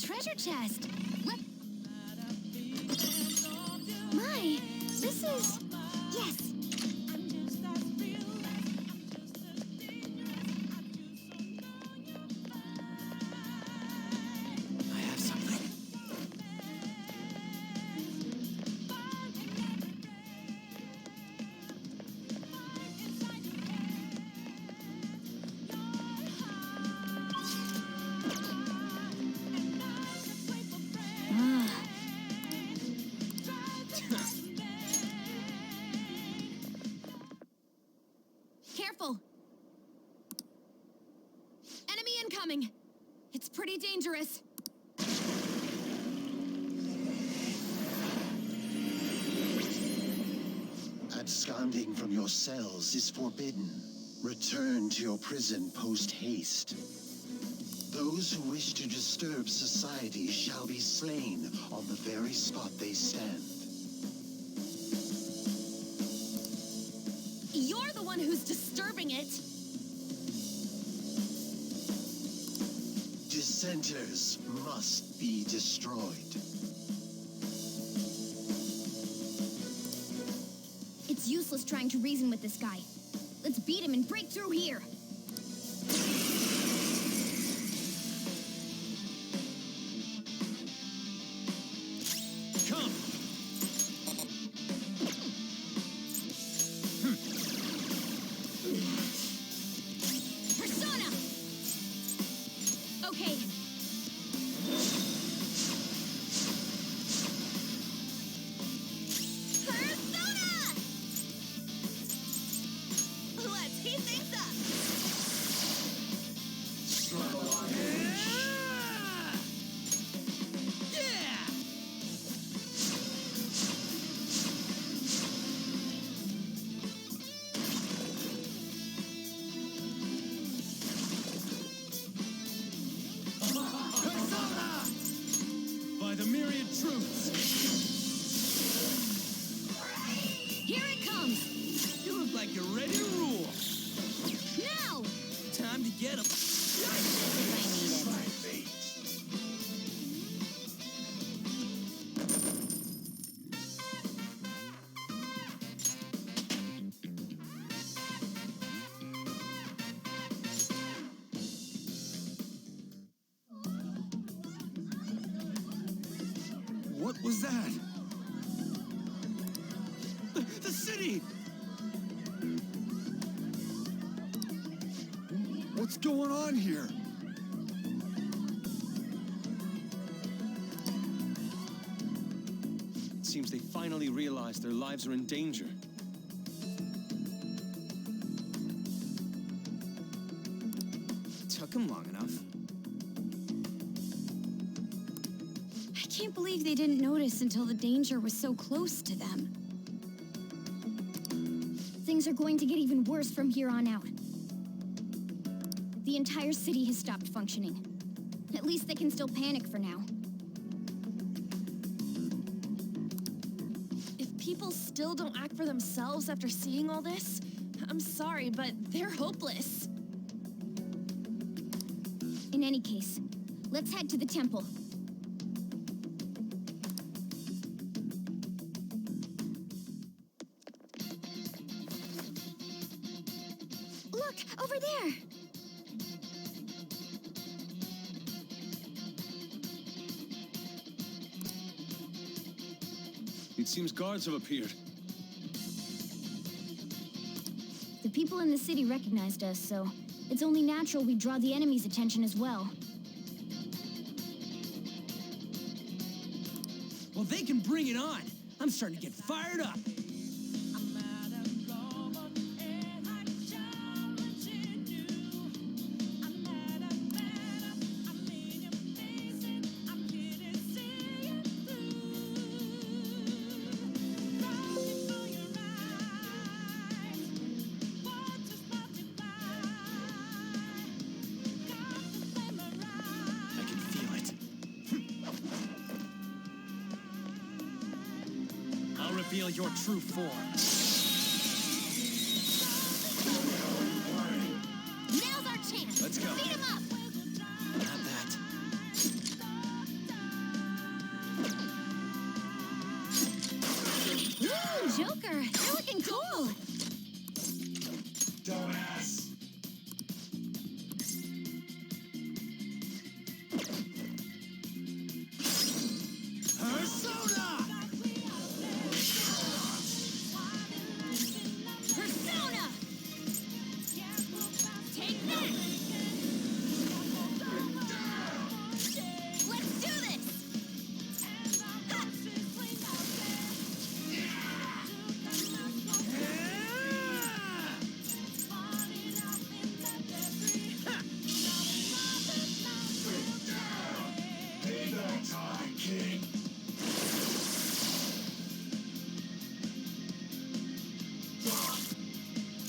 treasure chest. My, this is... Yes. I have something. Careful! Enemy incoming! It's pretty dangerous. Absconding from your cells is forbidden. Return to your prison post-haste. Those who wish to disturb society shall be slain on the very spot they stand. You're the one who's disturbing it! Dissenters must be destroyed. It's useless trying to reason with this guy. Let's beat him and break through here! Come! Persona! Okay. Persona! Let's heat things up! Yeah! Persona! By the myriad troops! Here it comes! You look like you're ready to rule! Now! Time to get 'em! I need it. What was that? The city! What's going on here? It seems they finally realized their lives are in danger. Took them long enough. I can't believe they didn't notice until the danger was so close to them. Things are going to get even worse from here on out. The entire city has stopped functioning. At least they can still panic for now. If people still don't act for themselves after seeing all this, I'm sorry, but they're hopeless. In any case, let's head to the temple. Look, over there! It seems guards have appeared. The people in the city recognized us, so it's only natural we draw the enemy's attention as well. Well, they can bring it on. I'm starting to get fired up. I can feel it. I'll reveal your true form. Now's our chance! Let's go. Beat him up! Not that. Joker, you're looking cool. Dumbass! Persona! Persona! Take that! Let's do this! Ha! Payback time, King!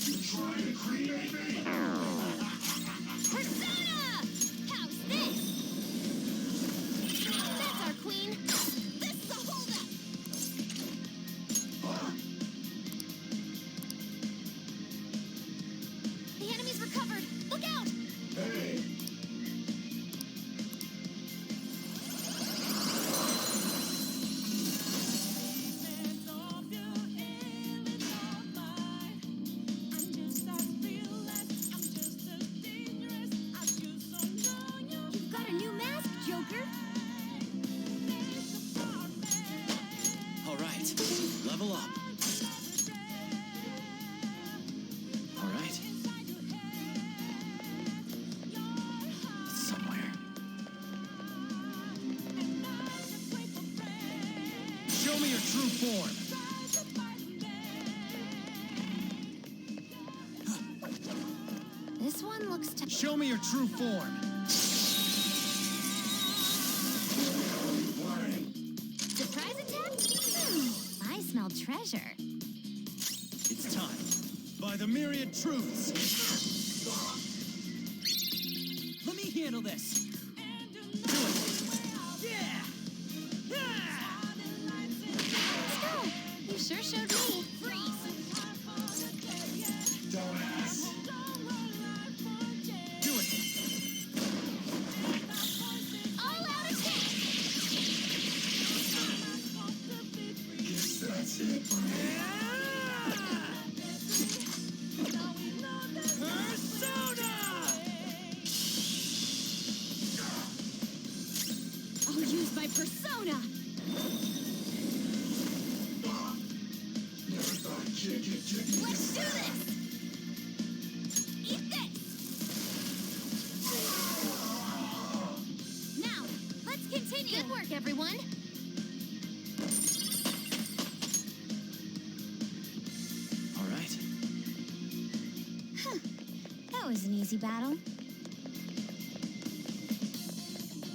You trying to cremate me? Persona! How's this? That's our queen. This is a holdup. The enemy's recovered. Look out! Hey! You've got a new mask, Joker. All right, level up. All right. It's somewhere. Show me your true form. This one looks Show me your true form. surprise attack? I smell treasure. It's time. By the myriad truths. Let me handle this. Do it. Yeah. Yeah. Let's go. You sure showed me. Freeze. Dumbass! Do it. All out attack. Guess that's it for me. Persona! I'll use my persona. Never thought a kid could get me Let's this do bad. this. Eat this. Now, let's continue. Good work, everyone. All right. That was an easy battle.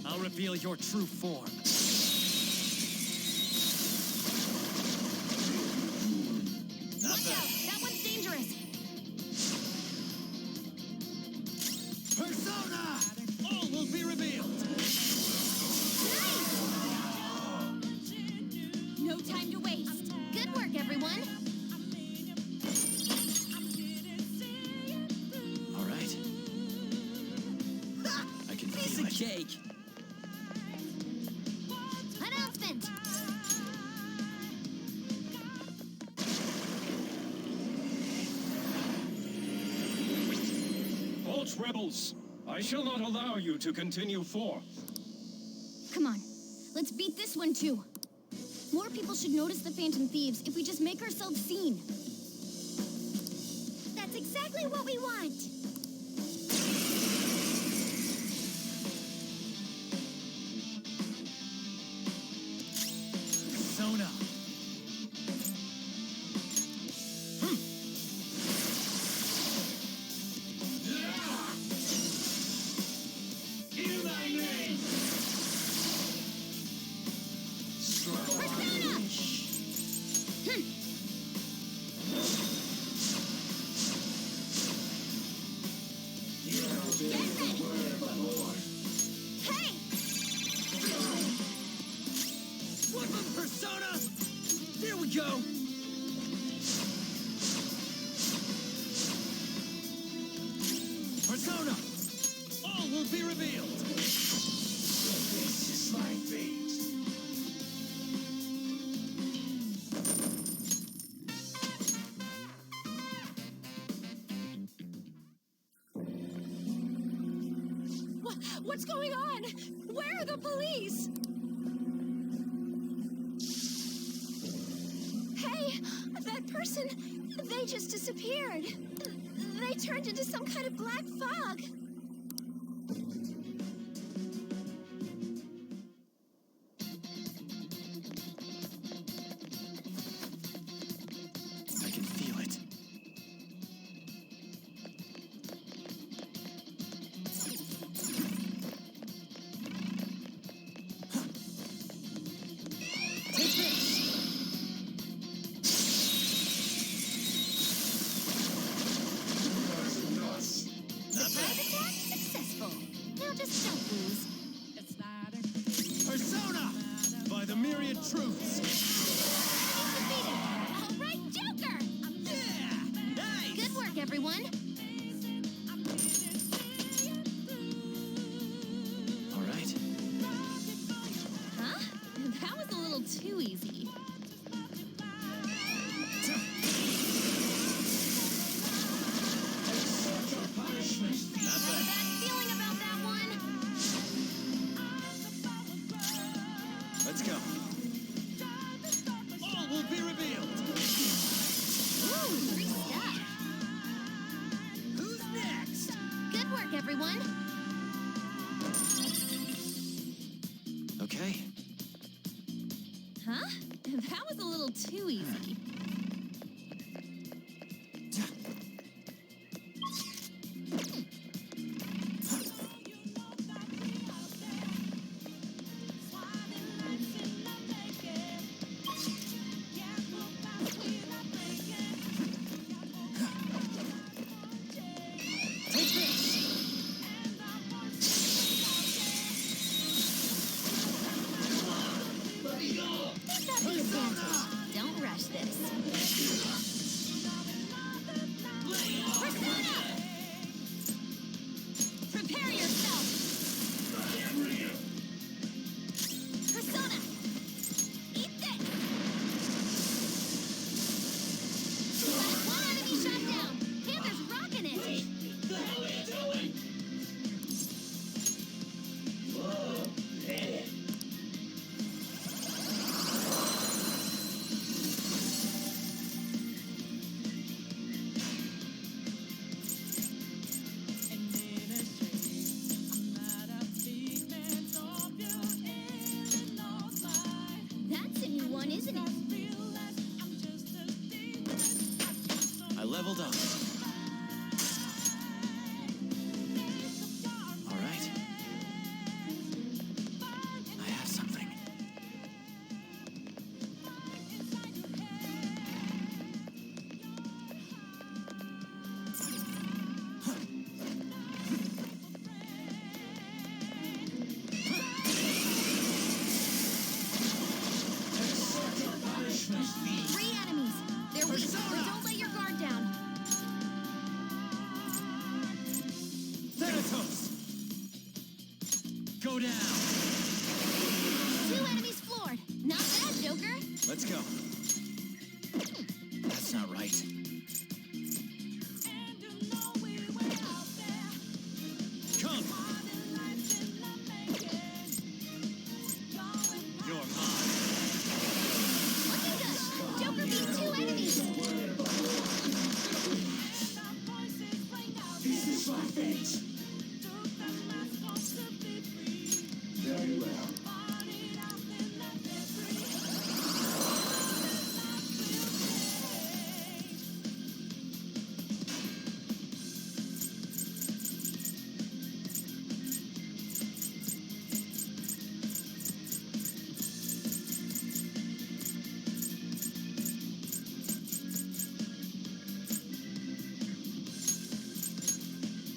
I'll reveal your true form. Not Watch bad. out. That one's dangerous. Persona! All will be revealed. Nice. No time to waste. Good work, everyone. All right. I can Piece feel of it. cake. Announcement. Halt, rebels! I shall not allow you to continue forth. Come on. Let's beat this one, too. More people should notice the Phantom Thieves if we just make ourselves seen. That's exactly what we want. Persona. In thy name! Persona! You have obeyed Get ready. the word of the Lord. Hey! Flip him, Persona! There we go! Persona! All will be revealed! This is my fate. What's going on? Where are the police? Hey, that person, they just disappeared. They turned into some kind of black fog. I can feel it. Take this! Not Surprise bad. attack successful. Now just don't lose. Persona! By the myriad truths! Defeated. All right, Joker! Yeah! Nice! Good work, everyone. All right. Huh? That was a little too easy. Not Got a bad. bad feeling about that one. Let's go. All will be revealed. Ooh, free stuff. Who's next? Good work, everyone. Okay. Huh? That was a little too easy. Take this! You've got the advantage. Don't rush this. Persona! Prepare yourself! Persona! Eat this! Got one enemy shot down! Panther's rocking it! That's a new one, isn't it? I leveled up. All right. I have something. Three enemies. They're weak, so don't let your guard down. Thanatos! Go down! Two enemies floored. Not bad, Joker. Let's go. That's not right. Come! You're mine. Looking good. Joker beat two enemies. This is my fate. Very well.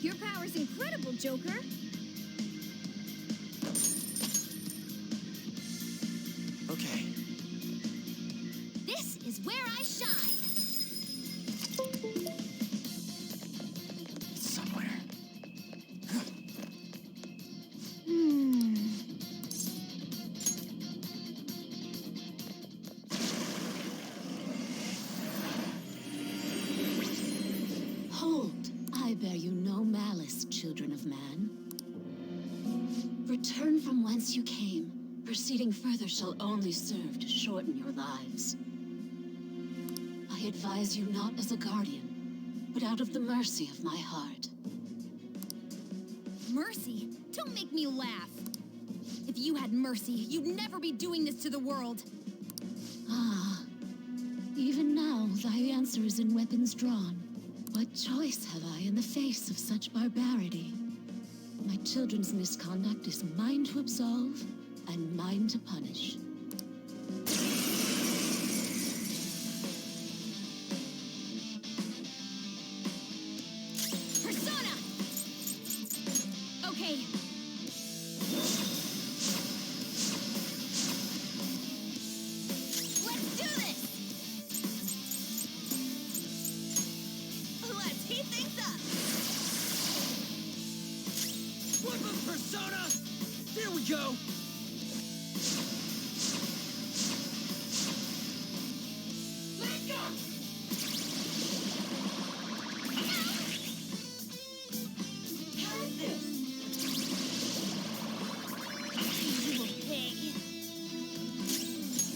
Your power's incredible, Joker. Okay. This is where I shine. It's somewhere. Hold. I bear you no malice, children of man. whence you came. Proceeding further shall only serve to shorten your lives. I advise you not as a guardian, but out of the mercy of my heart. Mercy? Don't make me laugh. If you had mercy, you'd never be doing this to the world. Ah, even now thy answer is in weapons drawn. What choice have I in the face of such barbarity? My children's misconduct is mine to absolve and mine to punish. Persona! Okay. Let's do this! Let's heat things up! Weapon Persona! There we go! Let go! How's this? You will pay.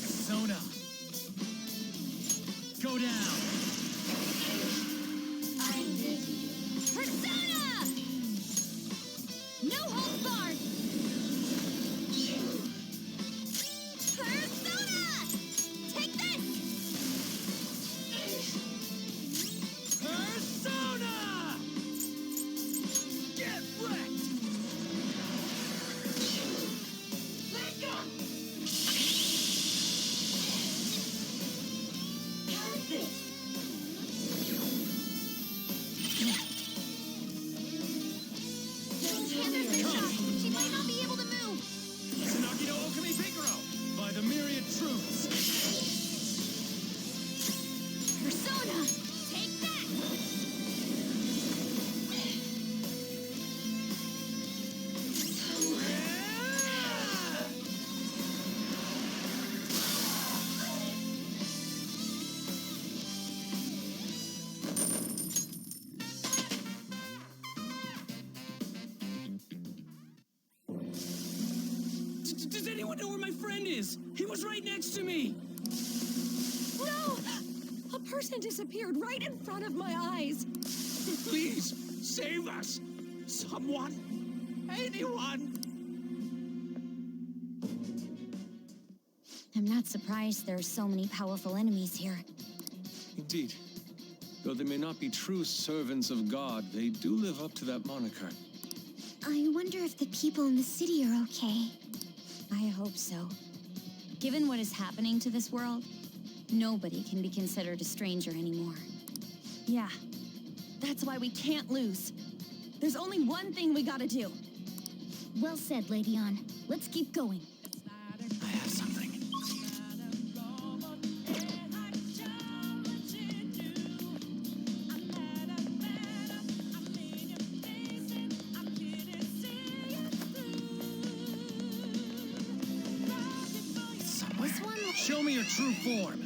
Persona! Go down! Persona! No holds barred! Persona! Take this! Persona! Get wrecked! Let go! How's this? Candace is shot. She might not be able to move. Tsunagi no Okami Picaro! By the myriad truths! Persona! Take that! Does anyone know where my friend is? He was right next to me! No! A person disappeared right in front of my eyes. Please, save us! Someone! Anyone! I'm not surprised there are so many powerful enemies here. Indeed. Though they may not be true servants of God, they do live up to that moniker. I wonder if the people in the city are okay. I hope so. Given what is happening to this world, nobody can be considered a stranger anymore. Yeah, that's why we can't lose. There's only one thing we gotta do. Well said, Lady Ann. Let's keep going. I have something. Somewhere. This one? Show me your true form.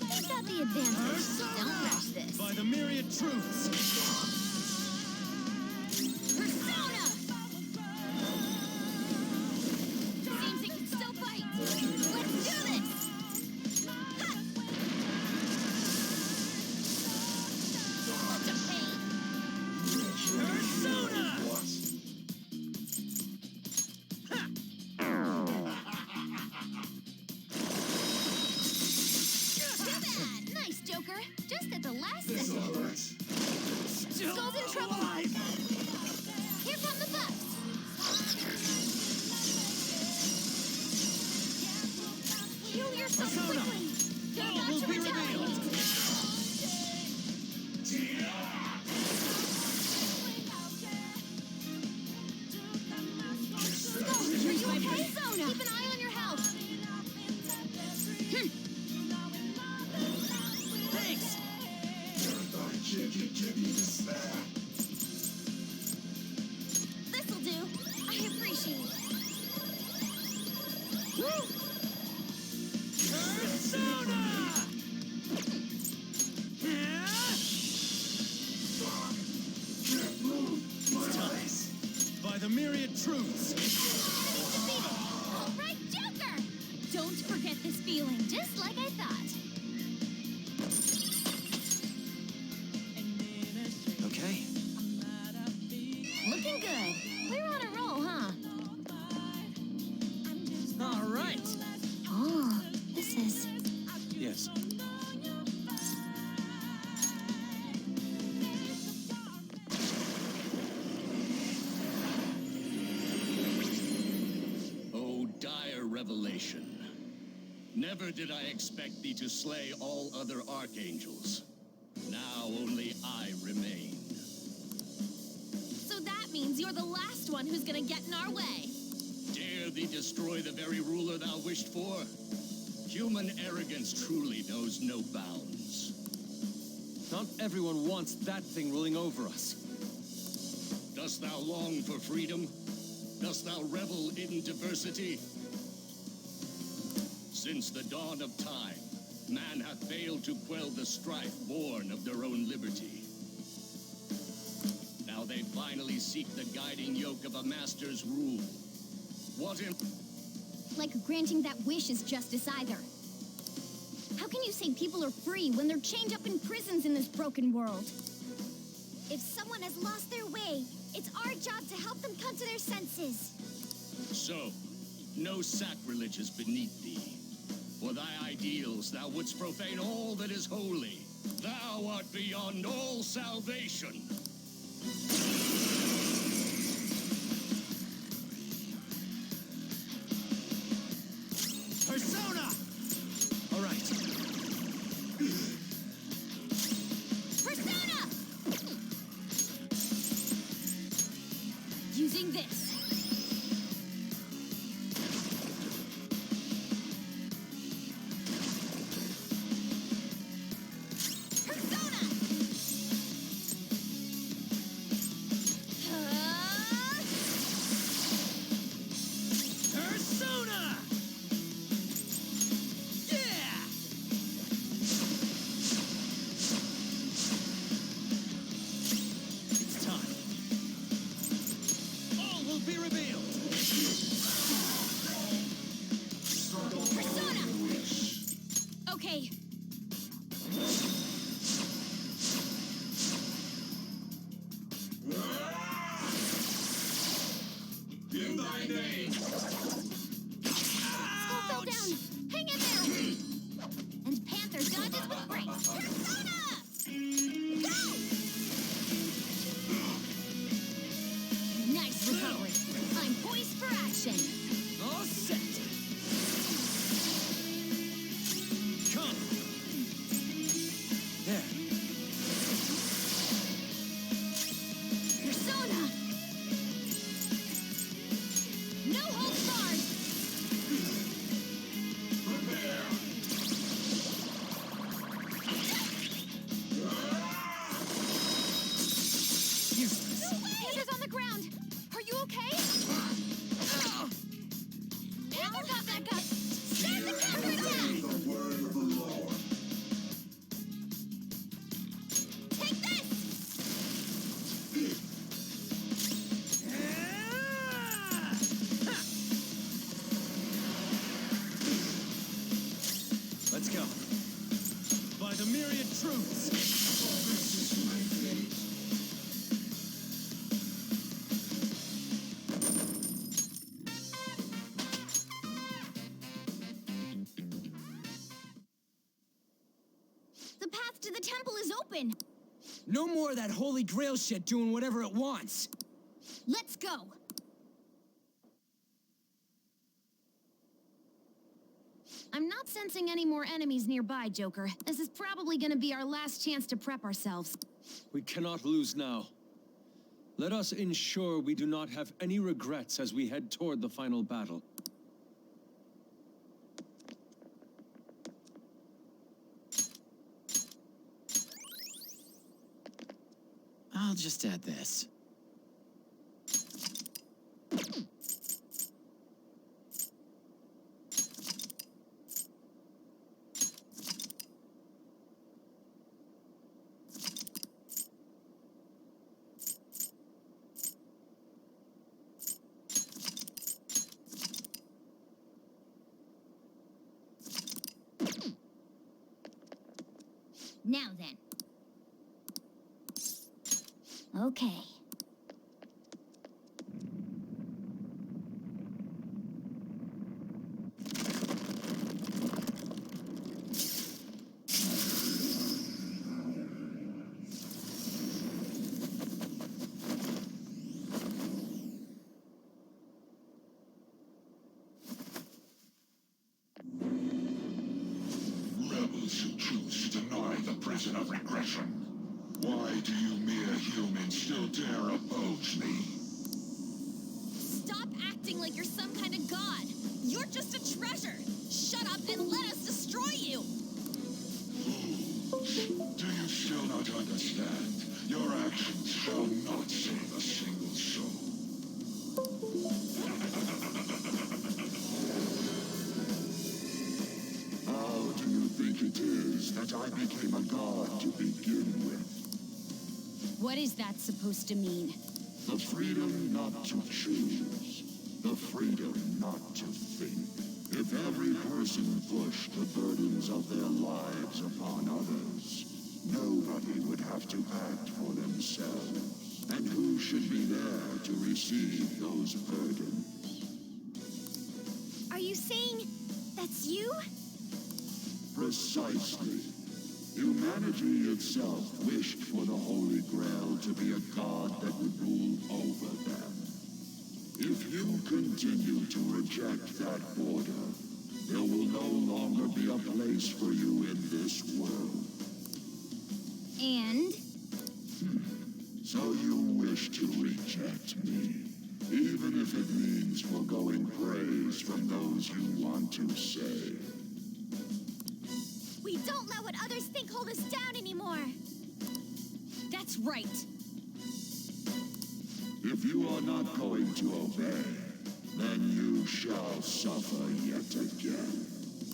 They've got the advantage. Don't rush this. By the myriad truths. Persona! Seems it can still fight. Let's do this! Ha! Such a pain. Persona! Too bad. Nice, Joker. Just at the last second. Still Skull's in trouble. alive. Here come the bucks. Heal yourself Persona! quickly. They're All about will to be retaliate. revealed. Skull, are you okay? Persona! Keep an eye on your health. Thanks! This'll do. I appreciate it. Woo! Persona! Yeah! myriad truths. Enemies defeated! All right, Joker! Don't forget this feeling, just like I thought. Okay. Looking good. We're on a roll, huh? All right. Oh, this is... Yes. O dire revelation. Never did I expect thee to slay all other archangels. Now only I remain. So that means you're the last one who's gonna get in our way. Dare thee destroy the very ruler thou wished for? Human arrogance truly knows no bounds. Not everyone wants that thing ruling over us. Dost thou long for freedom? Dost thou revel in diversity? Since the dawn of time, man hath failed to quell the strife born of their own liberty. Now they finally seek the guiding yoke of a master's rule. What in... like granting that wish is justice either. How can you say people are free when they're chained up in prisons in this broken world? If someone has lost their way, it's our job to help them come to their senses. So, no sacrilege is beneath thee. For thy ideals thou wouldst profane all that is holy. Thou art beyond all salvation. Persona! All right. Persona! Using this. Persona! Persona! Yeah! It's time. All will be revealed. Persona! Okay. In thy name! Skull fell down. Hang in there. And Panther dodges with grace. Persona! Go! Nice recovery. I'm poised for action. All set. Come. There. Persona! No holds barred! Useless. Panther's on the ground! Are you okay? Panther got back up! Start the counterattack! The word of the Lord. Take this! Let's go. By the myriad truths. This is my fate. The path to the temple is open! No more of that holy grail shit doing whatever it wants. Let's go! I'm not sensing any more enemies nearby, Joker. This is probably gonna be our last chance to prep ourselves. We cannot lose now. Let us ensure we do not have any regrets as we head toward the final battle. I'll just add this. Now then. Okay. Rebels who choose to deny the prison of regression. Why do you mere humans still dare oppose me? Stop acting like you're some kind of god. You're just a treasure. Shut up and let us destroy you. Fools! Do you still not understand? Your actions shall not save a single soul. How do you think it is that I became a god to begin with? What is that supposed to mean? The freedom not to choose. The freedom not to think. If every person pushed the burdens of their lives upon others, nobody would have to act for themselves. And who should be there to receive those burdens? Are you saying that's you? Precisely. Humanity itself wished for the Holy Grail to be a god that would rule over them. If you continue to reject that order, there will no longer be a place for you in this world. And? So you wish to reject me, even if it means foregoing praise from those you want to save. We don't let what others think hold us down anymore. That's right. If you are not going to obey, then you shall suffer yet again.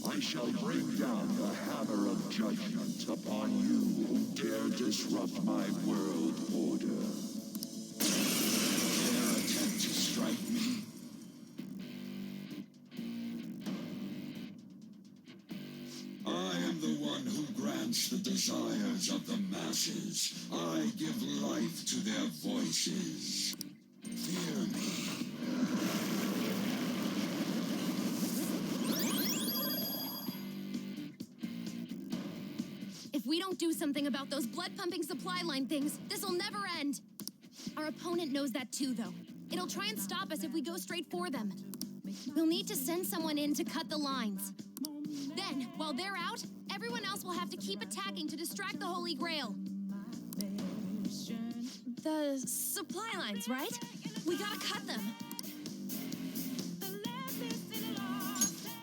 I shall bring down the hammer of judgment upon you who dare disrupt my world order. Dare attempt to strike me? I am the one who grants the desires of the masses. I give life to their voices. Hear me. If we don't do something about those blood-pumping supply line things, this'll never end. Our opponent knows that too, though. It'll try and stop us if we go straight for them. We'll need to send someone in to cut the lines. Then, while they're out, everyone else will have to keep attacking to distract the Holy Grail. The supply lines, right? We gotta cut them.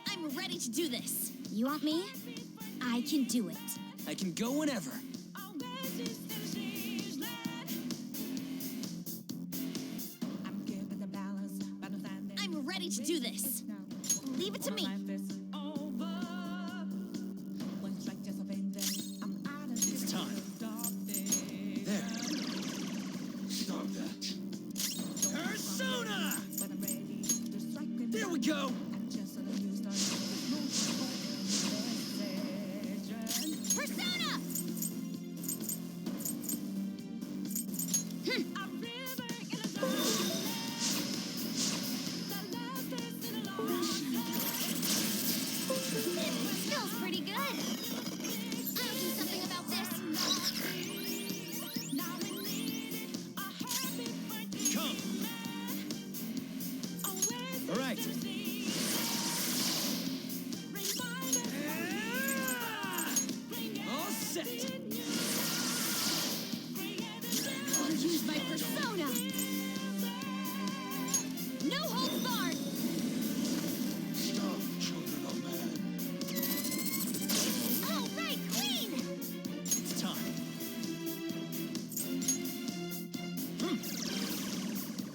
I'm ready to do this. You want me? I can do it. I can go whenever. I'm ready to do this. Leave it to me. It's time. There. Stop that. Persona! There we go! Persona! Smells pretty good. I'll do something about this. Come! All right. All set. I'll use my persona. No holds barred. Stop, children of man. All right, clean! It's time.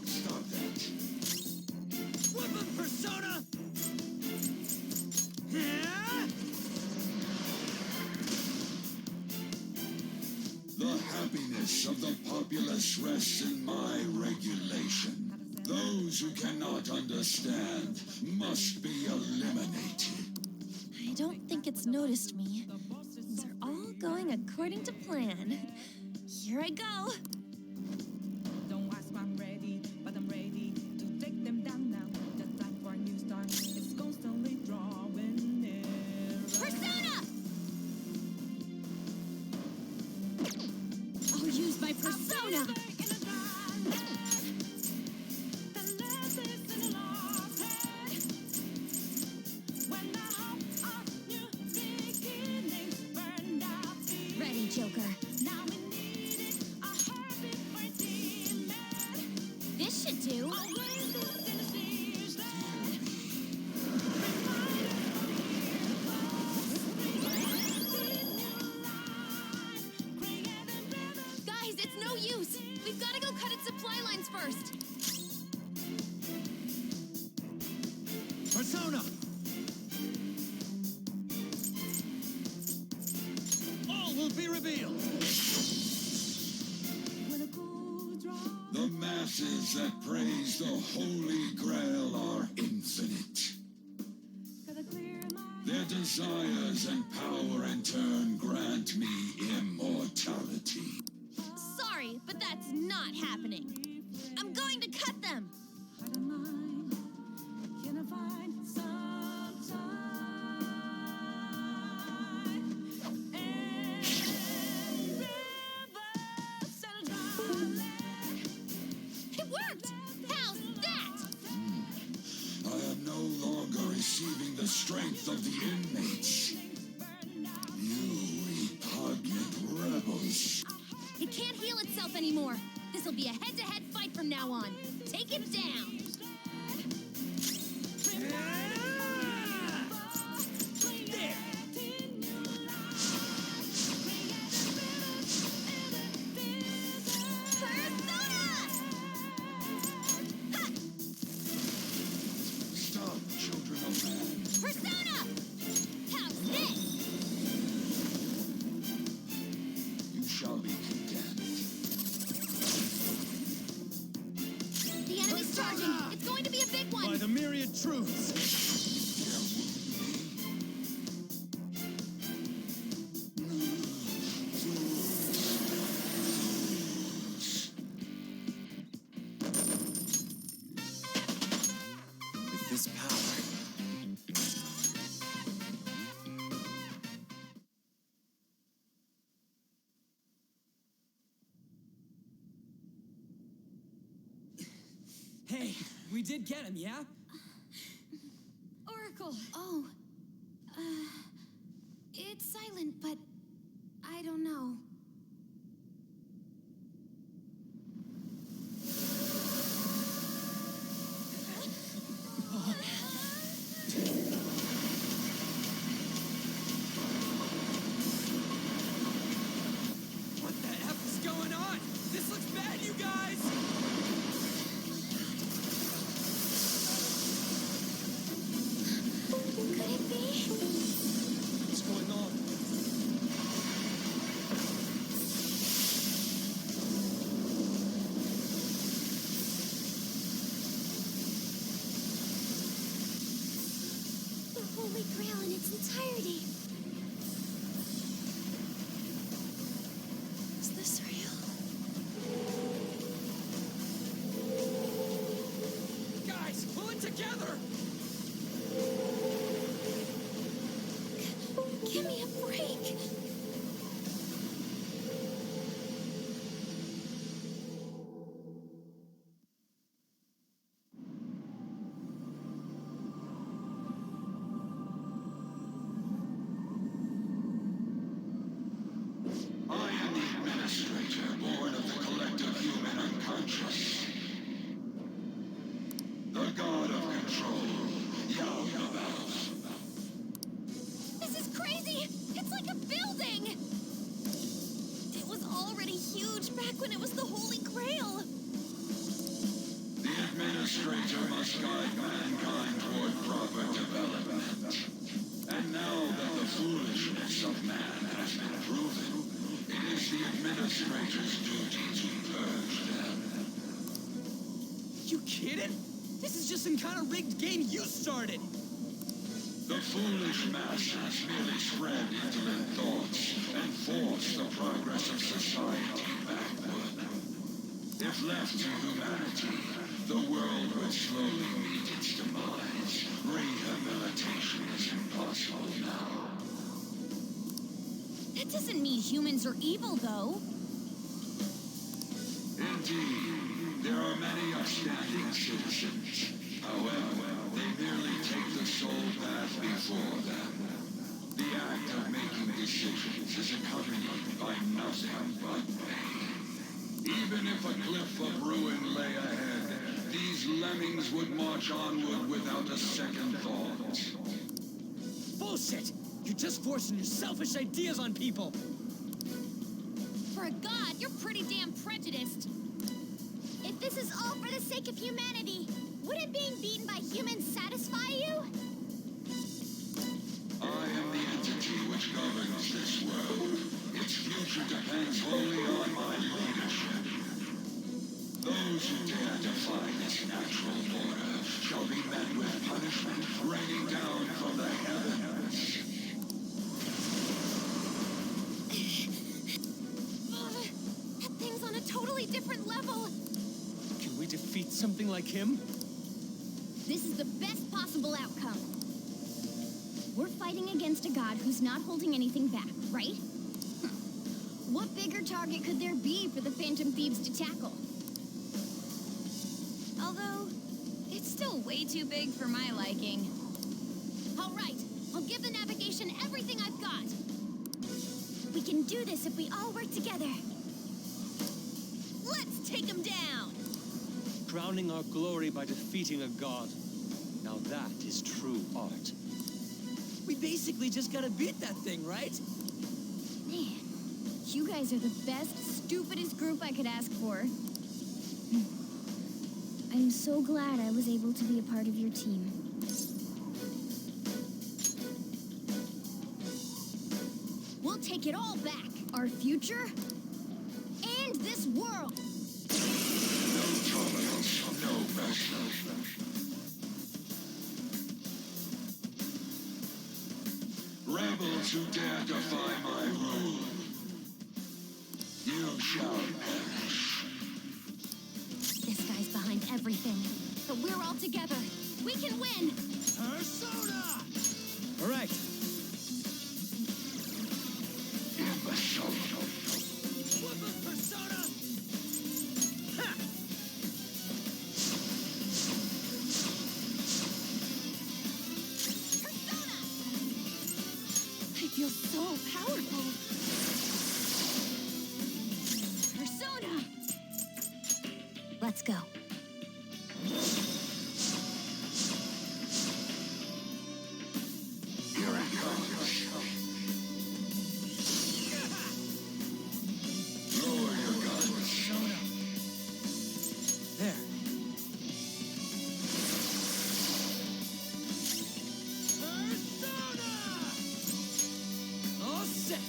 Stop that. Weapon persona! The happiness of the populace rests in my regulation. Those who cannot understand must be eliminated. I don't think it's noticed me. Things are all going according to plan. Here I go. Don't ask why I'm ready, but I'm ready to take them down now. The time for a new start is constantly drawing near. Persona! I'll use my persona! Ready, Joker. This should do. Guys, it's no use. We've got to go cut its supply lines first. Persona! All will be revealed! The masses that praise the Holy Grail are infinite. Their desires and power in turn grant me immortality. Sorry, but that's not happening. I'm going to cut them. It worked! How's that? I am no longer receiving the strength of the inmates. You repugnant rebels. It can't heal itself anymore. This'll be a head-to-head fight from now on. Take it down. There! Stop, children of man. Persona! How's this? You shall be condemned. The enemy's charging. It's going to be a big By one. the myriad truths! With this power, Hey, we did get him, yeah? Oracle. Oh. It's silent, but I don't know. What the F is going on? This looks bad, you guys! Could it be? What's going on? The Holy Grail in its entirety. Is this real? Guys, pull it together! Give me a break. I am the administrator, born of the collective human unconscious. The god of control, Yaldabaoth. This is crazy! It's like a building! It was already huge back when it was the Holy Grail! The administrator must guide mankind toward proper development. And now that the foolishness of man has been proven, it is the administrator's duty to purge them. You kidding? This is just some kind of rigged game you started! The foolish masses merely spread indolent thoughts and force the progress of society backward. If left to humanity, the world would slowly meet its demise. Rehabilitation is impossible now. That doesn't mean humans are evil, though. Indeed, there are many upstanding citizens. However, they merely take the soul path before them. The act of making decisions is accompanied by nothing but pain. Even if a cliff of ruin lay ahead, these lemmings would march onward without a second thought. Bullshit! You're just forcing your selfish ideas on people! For a god, you're pretty damn prejudiced. If this is all for the sake of humanity, wouldn't being beaten by humans satisfy you? I am the entity which governs this world. Its future depends wholly on my leadership. Those who dare defy this natural order shall be met with punishment raining down from the heavens. That thing's on a totally different level. Can we defeat something like him? This is the best possible outcome. We're fighting against a god who's not holding anything back, right? What bigger target could there be for the Phantom Thieves to tackle? Although, it's still way too big for my liking. All right, I'll give the navigation everything I've got. We can do this if we all work together. Let's take him down. Crowning our glory by defeating a god. Now that is true art. We basically just gotta beat that thing, right? Man, you guys are the best, stupidest group I could ask for. I'm so glad I was able to be a part of your team. We'll take it all back. Our future and this world. No tolerance, no mercy. Rebels who dare defy my rule, you shall perish. This guy's behind everything, but we're all together. We can win. Persona! All right. Imbecile. Flip of Persona! Ha! Persona! I feel so powerful. Persona! Let's go. Here it comes. Lower your guns. There. Persona! All set.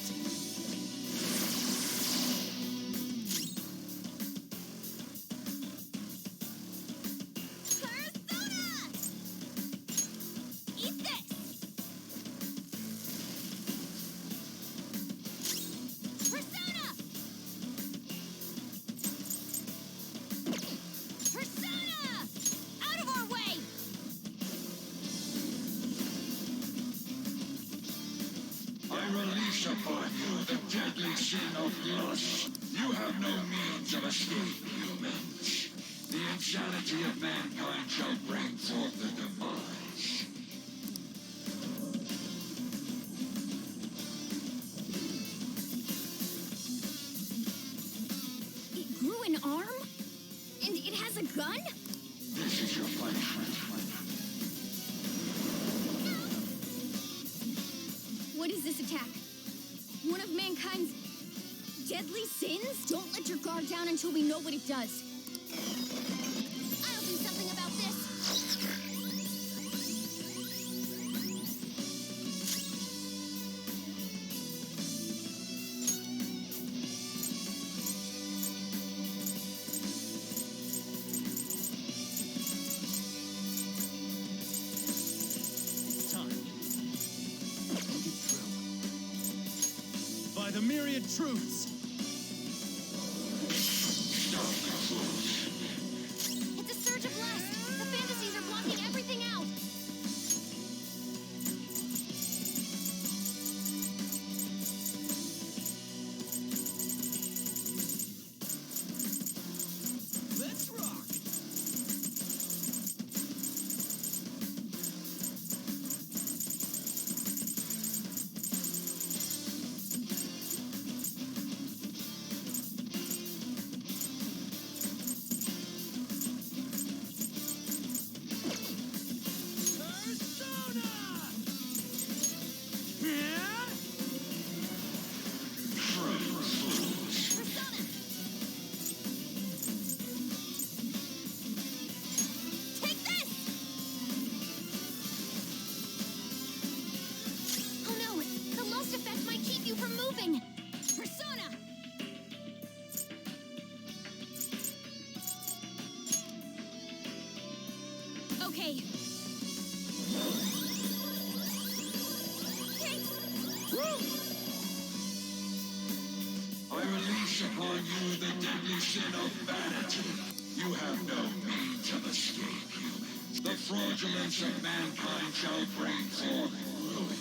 Persona! Eat this! Persona! Persona! Out of our way! I release upon you the deadly sin of lust. You have no means of escape, humans. The insanity of mankind shall bring forth the demise. It grew an arm? And it has a gun? This is your punishment. What is this attack? One of mankind's deadly sins? Don't let your guard down until we know what it does. I'll do something about this. Time. By the myriad truths! It's a surge of lust! The fantasies are blocking everything out! Let's rock! Persona! Yeah? Persona! Take this! Oh no! The lust effect might keep you from moving! Persona! Okay. I release upon you the deadly sin of vanity. You have no means of escape, humans. The fraudulence of mankind shall bring forth ruin.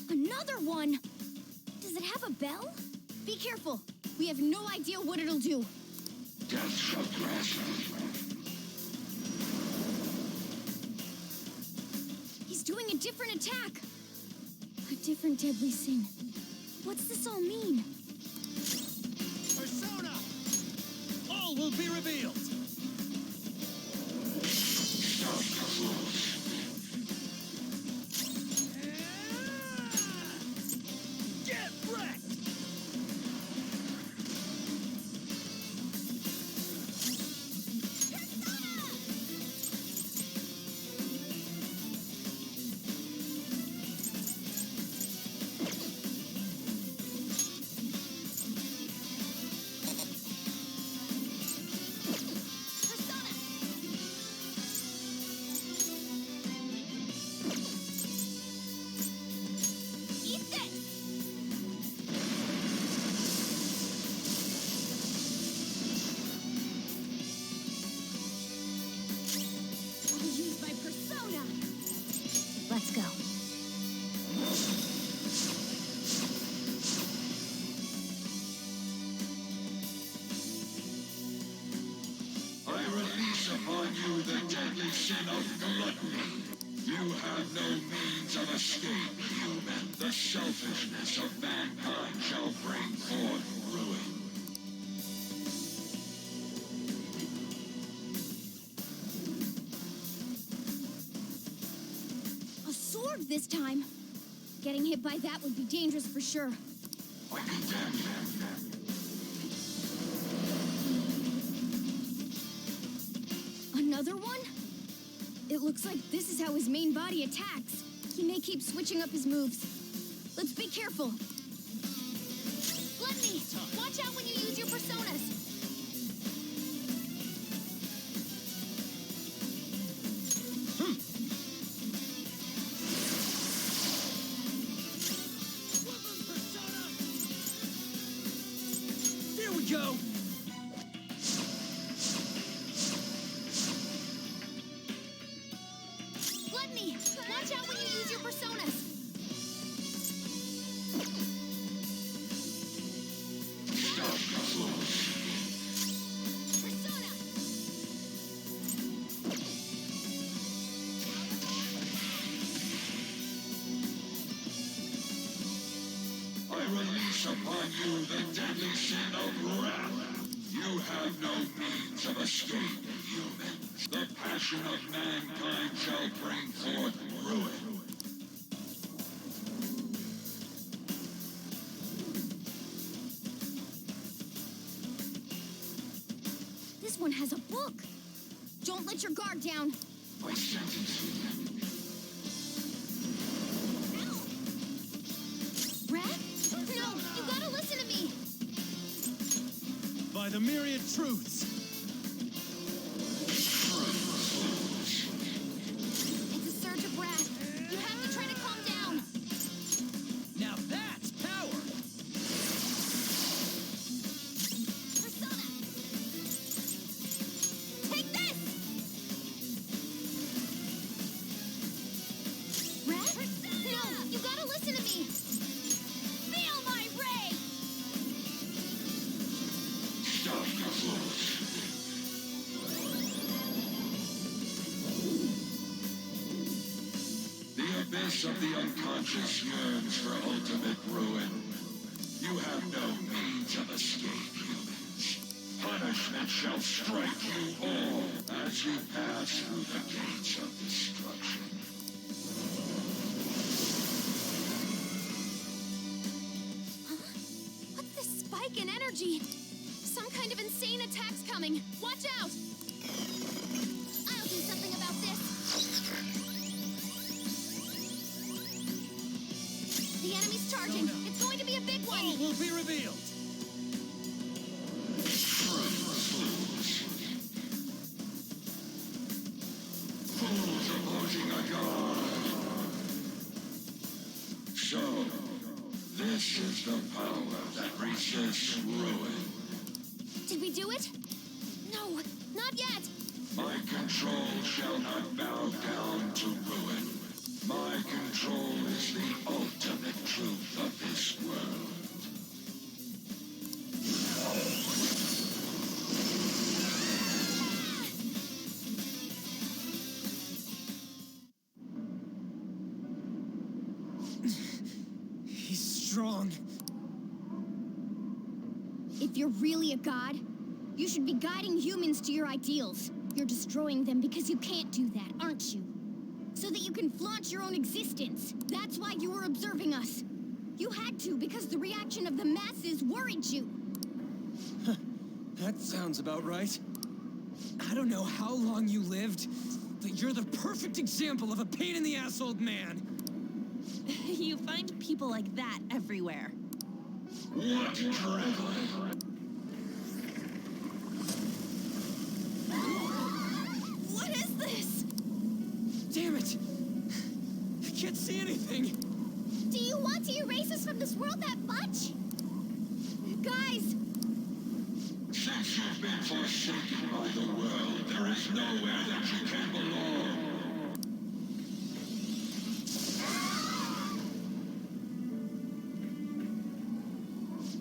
Another one! Does it have a bell? Be careful. We have no idea what it'll do. Death shall grasp you. He's doing a different attack. A different deadly sin. What's this all mean? Persona! All will be revealed! Get wrecked! Eat this! I'll use my persona! Let's go. I release upon you the deadly sin of gluttony. You have no means of escape, human. The selfishness of mankind shall bring forth ruin. A sword this time. Getting hit by that would be dangerous for sure. I condemn you. Another one? It looks like this is how his main body attacks. He may keep switching up his moves. Let's be careful. Gluttony! Watch out when you use your personas! Here we go! Gluttony! Watch out when you use your personas! Persona! I release upon you the deadly sin of wrath. You have no means of escape, humans. The passion of mankind shall bring forth ruin. This one has a book. Don't let your guard down. I sentence you. Red? No, you gotta listen to me. By the myriad truths! Truth. The abyss of the unconscious yearns for ultimate ruin. You have no means of escape, humans. Punishment shall strike you all as you pass through the gates of destruction. What's this spike in energy? Some kind of insane attack's coming. Watch out! I'll do something about this. The enemy's charging. No. It's going to be a big one. All will be revealed. Fools opposing a god. So, this is the power that resists ruin. Did we do it? No, not yet! My control shall not bow down to ruin. My control is the ultimate truth of this world. He's strong. If you're really a god, you should be guiding humans to your ideals. You're destroying them because you can't do that, aren't you? So that you can flaunt your own existence. That's why you were observing us. You had to because the reaction of the masses worried you. That sounds about right. I don't know how long you lived, but you're the perfect example of a pain-in-the-ass old man. You find people like that everywhere. What drivel? What is this? Damn it! I can't see anything. Do you want to erase us from this world that much? Guys! Since you've been forsaken by the world, there is nowhere that you can belong.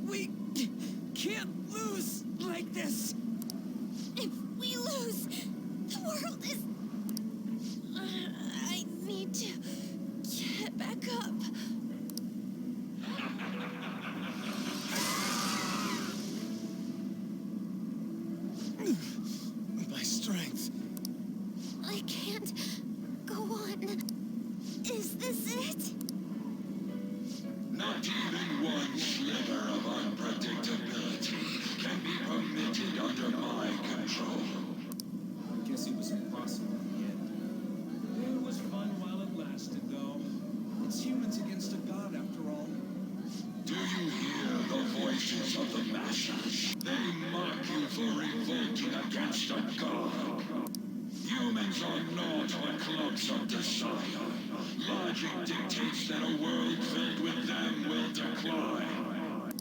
We can't lose like this. If we lose, the world is... I need to get back up. My strength. I can't go on. Is this it? Not even one sliver of unpredictability can be permitted under my control. I guess it was impossible in the end. It was fun while it lasted, though. It's humans against a god, after all. Do you hear the voices of the masses? They mock you for revolting against a god. Humans are naught but clubs of desire. Logic dictates that a world filled with them will decline.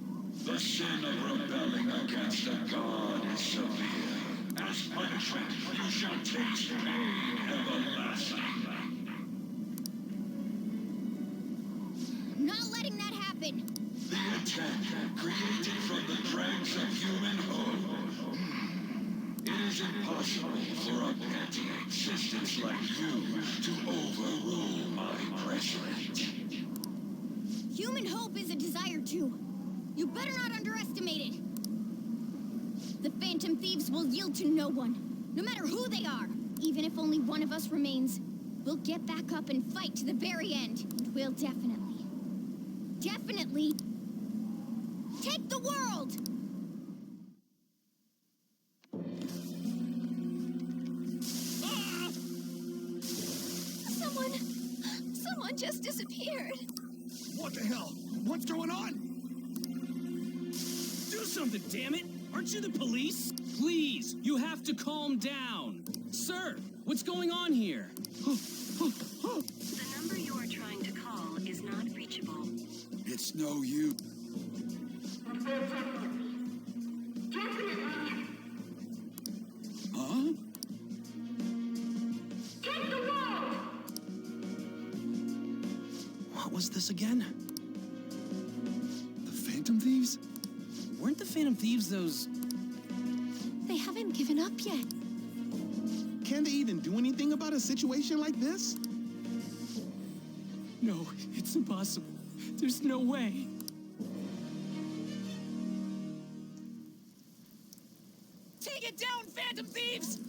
The sin of rebelling against a god is severe. As punishment, you shall taste pain everlasting. Not letting that happen. The intent, created from the dregs of human hope. It is impossible for a petty existence like you to overrule my precedent. Human hope is a desire too. You better not underestimate it. The Phantom Thieves will yield to no one, no matter who they are. Even if only one of us remains, we'll get back up and fight to the very end. And we'll definitely take the world! Someone just disappeared. What the hell? What's going on? Do something, damn it! Aren't you the police? Please, you have to calm down. Sir, what's going on here? The number you are trying to call is not reachable. It's no use. Huh? What was this again? The Phantom Thieves? Weren't the Phantom Thieves those shown up yet. Can they even do anything about a situation like this? No, it's impossible. There's no way. Take it down, Phantom Thieves!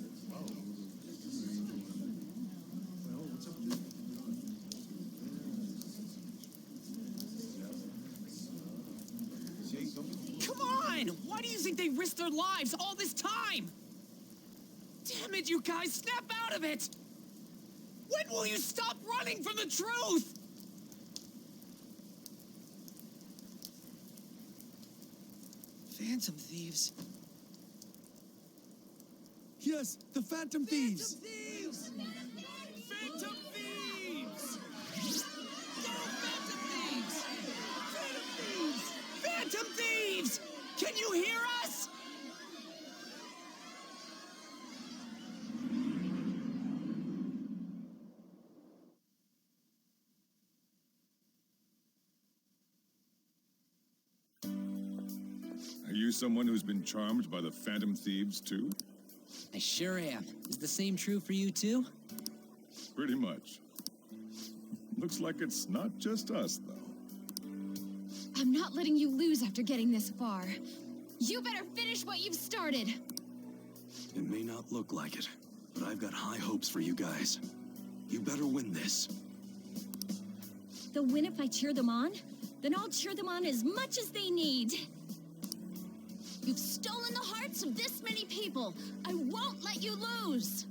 Come on! Why do you think they risked their lives all this time? Damn it, you guys, snap out of it! When will you stop running from the truth? Phantom Thieves. Yes, the Phantom Thieves! Phantom Thieves! Phantom Thieves! Go, Phantom Thieves! Phantom Thieves! Phantom Thieves! Can you hear us? Are you someone who's been charmed by the Phantom Thieves, too? I sure am. Is the same true for you, too? Pretty much. Looks like it's not just us, though. I'm not letting you lose after getting this far. You better finish what you've started. It may not look like it, but I've got high hopes for you guys. You better win this. They'll win if I cheer them on? Then I'll cheer them on as much as they need. You've stolen the hearts of this many people. I won't let you lose.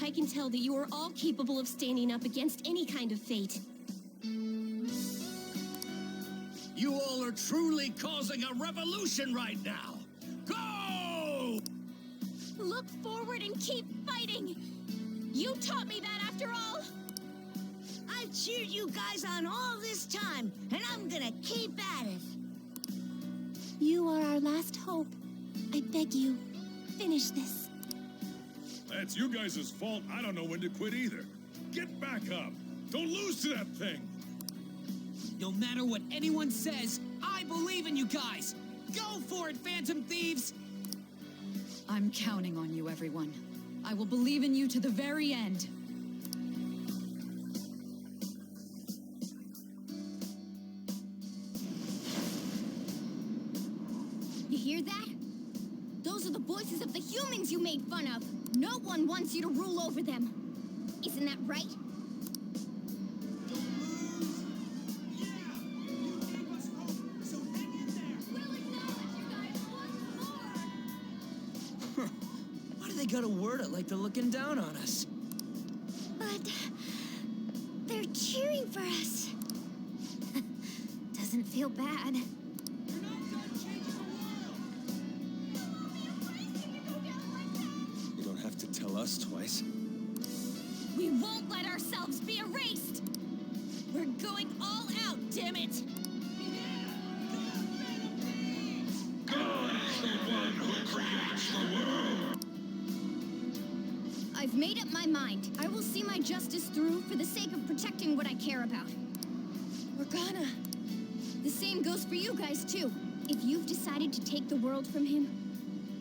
I can tell that you are all capable of standing up against any kind of fate. You all are truly causing a revolution right now. Go! Look forward and keep fighting. You taught me that after all. I've cheered you guys on all this time, and I'm gonna keep at it. You are our last hope. I beg you, finish this. That's you guys' fault. I don't know when to quit either. Get back up. Don't lose to that thing. No matter what anyone says, I believe in you guys. Go for it, Phantom Thieves. I'm counting on you, everyone. I will believe in you to the very end. You hear that? Those are the voices of the humans you made fun of. No one wants you to rule over them. Isn't that right? Why do they gotta word it like they're looking down on us? But they're cheering for us. Doesn't feel bad. You don't have to tell us twice. We won't let ourselves be erased. We're going all out, damn it. God is the one who creates the world. I've made up my mind. I will see my justice through for the sake of protecting what I care about. We're gonna. The same goes for you guys, too. If you've decided to take the world from him,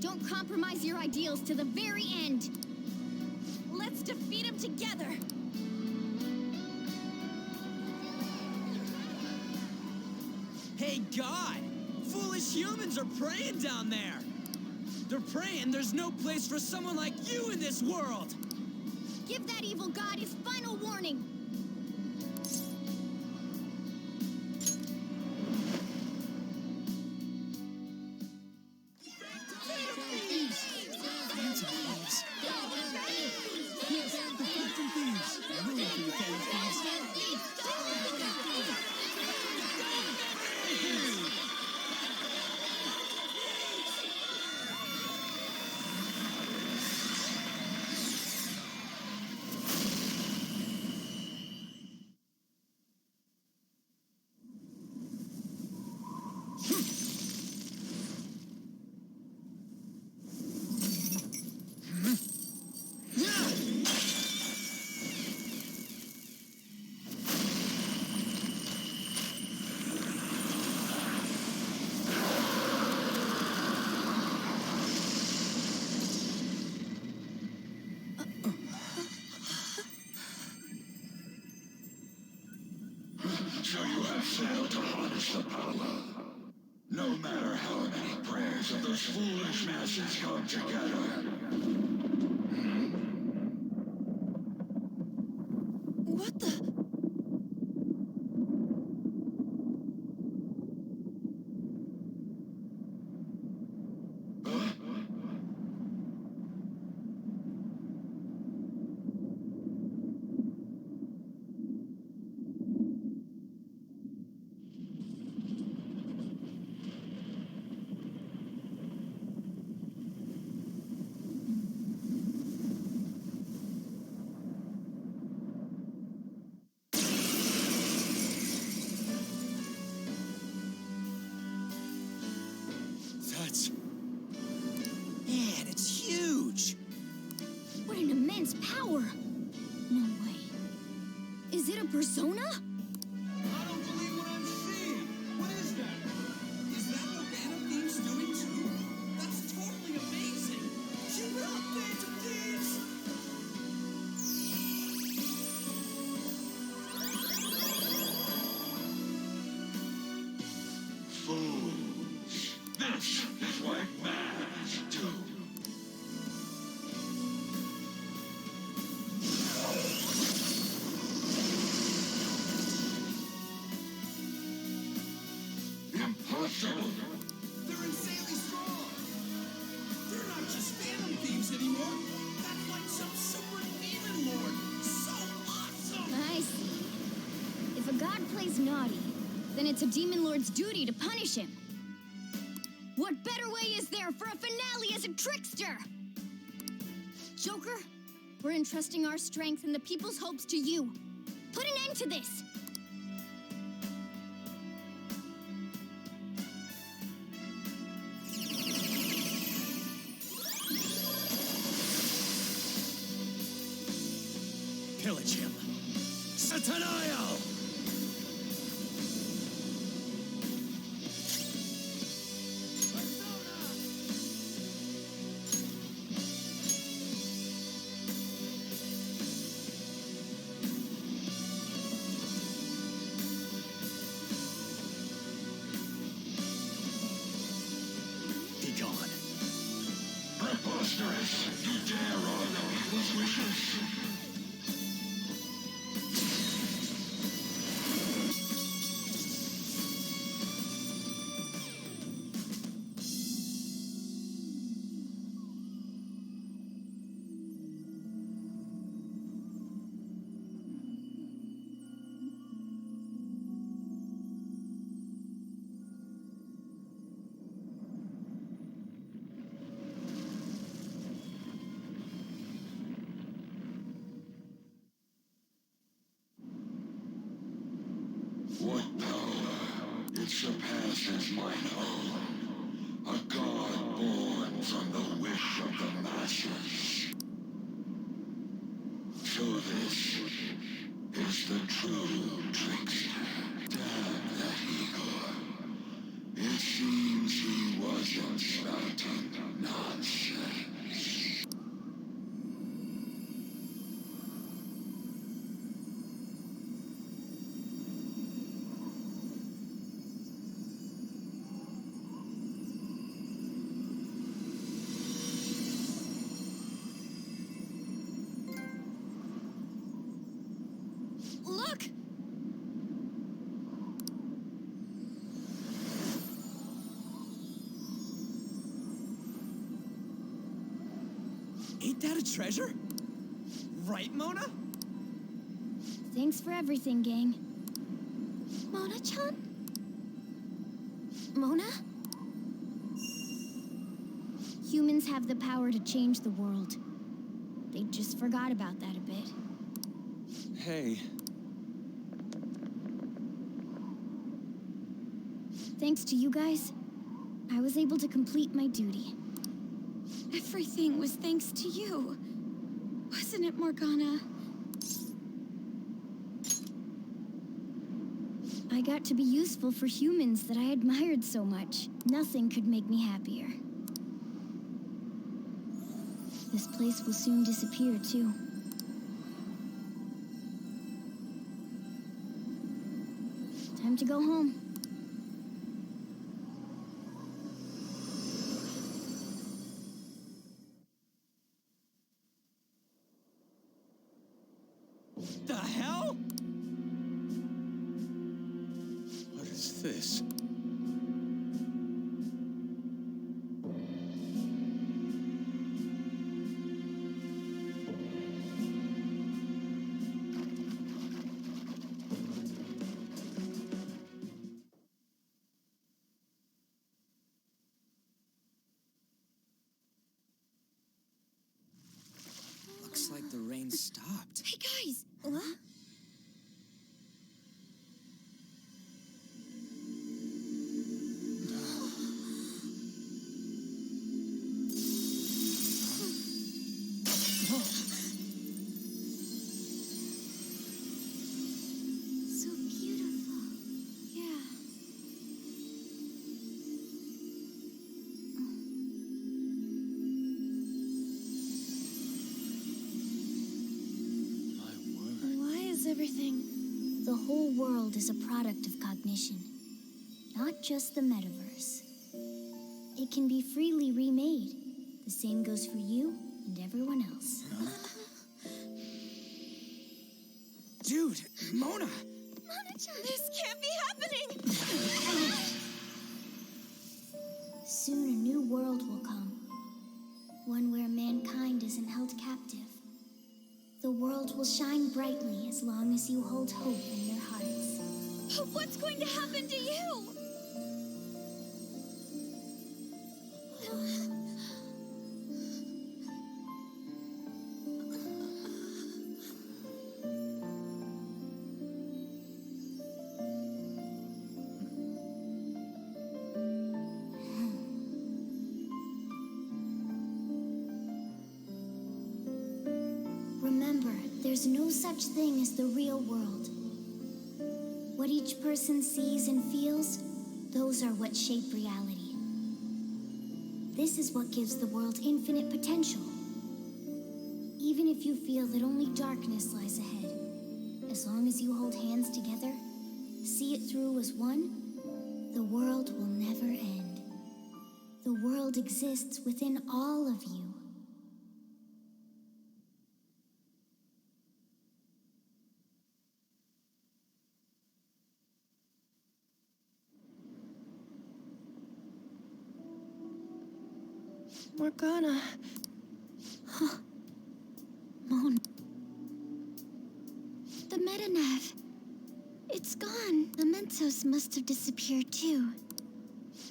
don't compromise your ideals to the very end. Let's defeat him together. Hey, God! Foolish humans are praying down there! They're praying there's no place for someone like you in this world! Give that evil god his final warning. foolish masses come together. What the? That's... Man, it's huge! What an immense power! No way. Is it a persona? I don't believe what I'm seeing. What is that? Is that what Phantom Thieves doing too? That's totally amazing. Keep it up, Phantom Thieves! Fools. This is what mans do. Impossible! They're insanely strong! They're not just Phantom Thieves anymore! That's like some super demon lord! So awesome! I see. If a god plays naughty, then it's a demon lord's duty to punish him. What better way is there for a finale as a trickster? Joker, we're entrusting our strength and the people's hopes to you. Put an end to this! Pillage him. Satanael! Be gone. Preposterous! You dare honor people's wishes? What power! It surpasses mine own. A god born from the wish of the masses. So this is the true trickster. Damn that Igor. It seems he wasn't spouting nonsense. Look! Ain't that a treasure? Right, Mona? Thanks for everything, gang. Mona-chan? Mona? Humans have the power to change the world. They just forgot about that a bit. Hey. Thanks to you guys, I was able to complete my duty. Everything was thanks to you. Wasn't it, Morgana? I got to be useful for humans that I admired so much. Nothing could make me happier. This place will soon disappear, too. Time to go home. The hell? What is this? Looks like the rain stopped. Hey, guys! What? So beautiful. Yeah. Why is everything... The whole world is a product of cognition, not just the metaverse. It can be freely remade. The same goes for you and everyone else. Dude, Mona! This can't be happening! Soon a new world will come. One where mankind isn't held captive. The world will shine brightly as long as you hold hope in your hearts. What's going to happen to you? Remember, there's no such thing as the real world. What each person sees and feels, those are what shape reality. This is what gives the world infinite potential. Even if you feel that only darkness lies ahead, as long as you hold hands together, see it through as one, the world will never end. The world exists within all of you. We're gonna... Moan. The Metanav. It's gone. The Mentos must have disappeared too.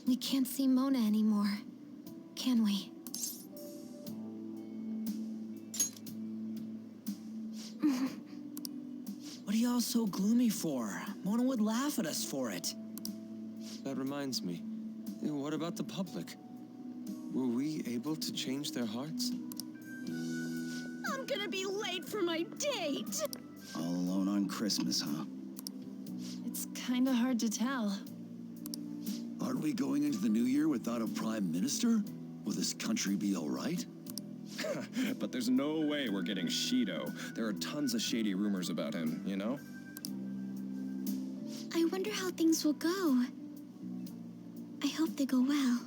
We can't see Mona anymore, can we? What are y'all so gloomy for? Mona would laugh at us for it. That reminds me. What about the public? Were we able to change their hearts? I'm gonna be late for my date! All alone on Christmas, huh? It's kinda hard to tell. Aren't we going into the new year without a prime minister? Will this country be all right? But there's no way we're getting Shido. There are tons of shady rumors about him, you know? I wonder how things will go. I hope they go well.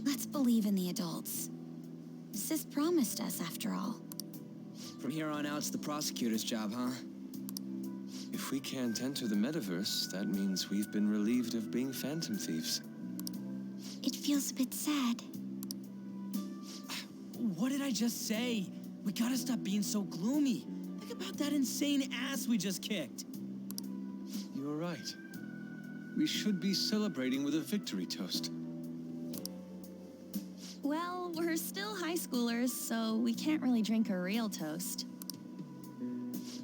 Let's believe in the adults. Sis promised us, after all. From here on out, it's the prosecutor's job, huh? If we can't enter the metaverse, that means we've been relieved of being phantom thieves. It feels a bit sad. What did I just say? We gotta stop being so gloomy. Think about that insane ass we just kicked. You're right. We should be celebrating with a victory toast. Well, we're still high schoolers, so we can't really drink a real toast.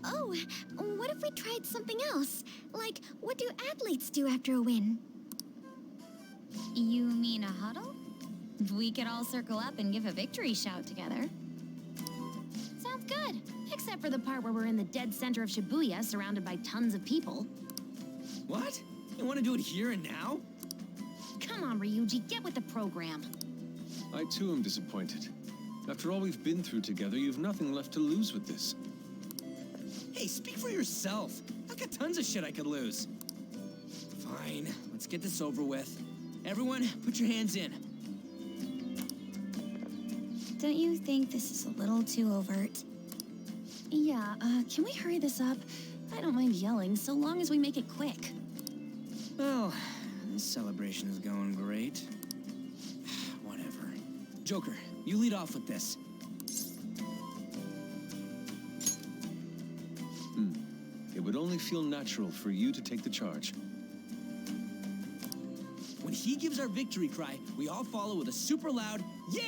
Oh, what if we tried something else? Like, what do athletes do after a win? You mean a huddle? We could all circle up and give a victory shout together. Sounds good. Except for the part where we're in the dead center of Shibuya, surrounded by tons of people. What? You want to do it here and now? Come on, Ryuji, get with the program. I too am disappointed. After all we've been through together, you've nothing left to lose with this. Hey, speak for yourself. I've got tons of shit I could lose. Fine, let's get this over with. Everyone, put your hands in. Don't you think this is a little too overt? Yeah, can we hurry this up? I don't mind yelling, so long as we make it quick. Well, this celebration is going great. Whatever. Joker, you lead off with this. It would only feel natural for you to take the charge. When he gives our victory cry, we all follow with a super loud, yeah!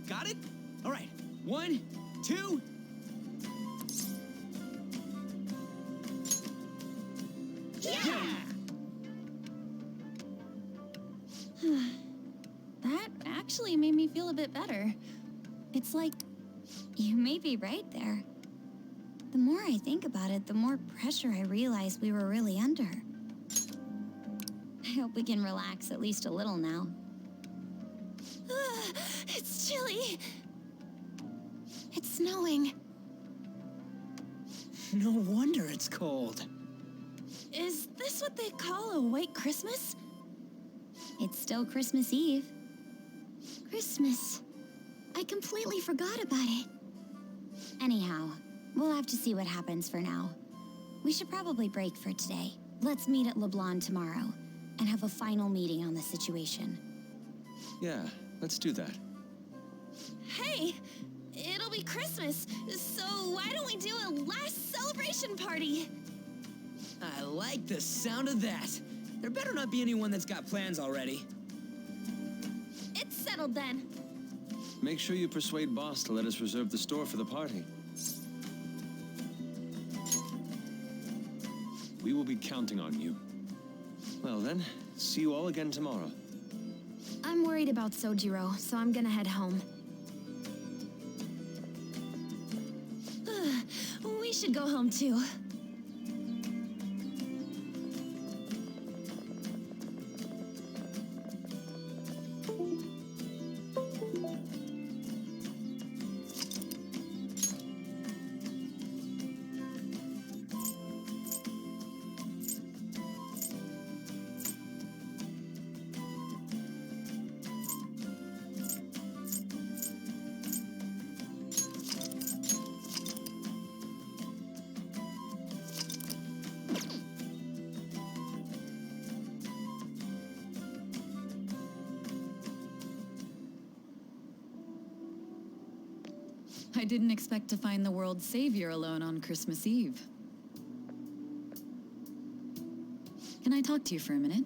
Got it? All right, 1, 2... Yeah! That actually made me feel a bit better. It's like, You may be right there. The more I think about it, the more pressure I realize we were really under. I hope we can relax at least a little now. it's chilly. It's snowing. No wonder it's cold. Is this what they call a white Christmas? It's still Christmas Eve. Christmas. I completely forgot about it. Anyhow, we'll have to see what happens for now. We should probably break for today. Let's meet at LeBlanc tomorrow and have a final meeting on the situation. Yeah, let's do that. Hey, it'll be Christmas, so why don't we do a last celebration party? I like the sound of that. There better not be anyone that's got plans already. It's settled then. Make sure you persuade Boss to let us reserve the store for the party. We will be counting on you. Well then, see you all again tomorrow. I'm worried about Sojiro, so I'm gonna head home. We should go home too. I didn't expect to find the world's savior alone on Christmas Eve. Can I talk to you for a minute?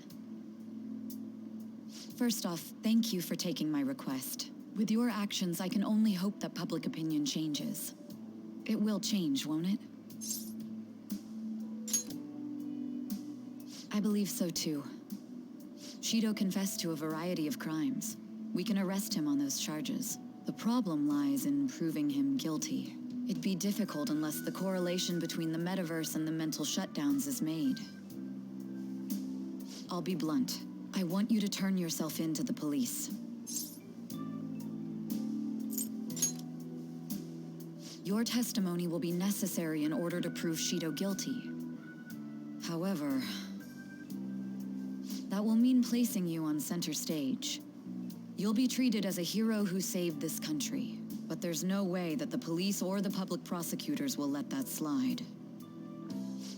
First off, thank you for taking my request. With your actions, I can only hope that public opinion changes. It will change, won't it? I believe so too. Shido confessed to a variety of crimes. We can arrest him on those charges. The problem lies in proving him guilty. It'd be difficult unless the correlation between the metaverse and the mental shutdowns is made. I'll be blunt. I want you to turn yourself in to the police. Your testimony will be necessary in order to prove Shido guilty. However, that will mean placing you on center stage. You'll be treated as a hero who saved this country, but there's no way that the police or the public prosecutors will let that slide.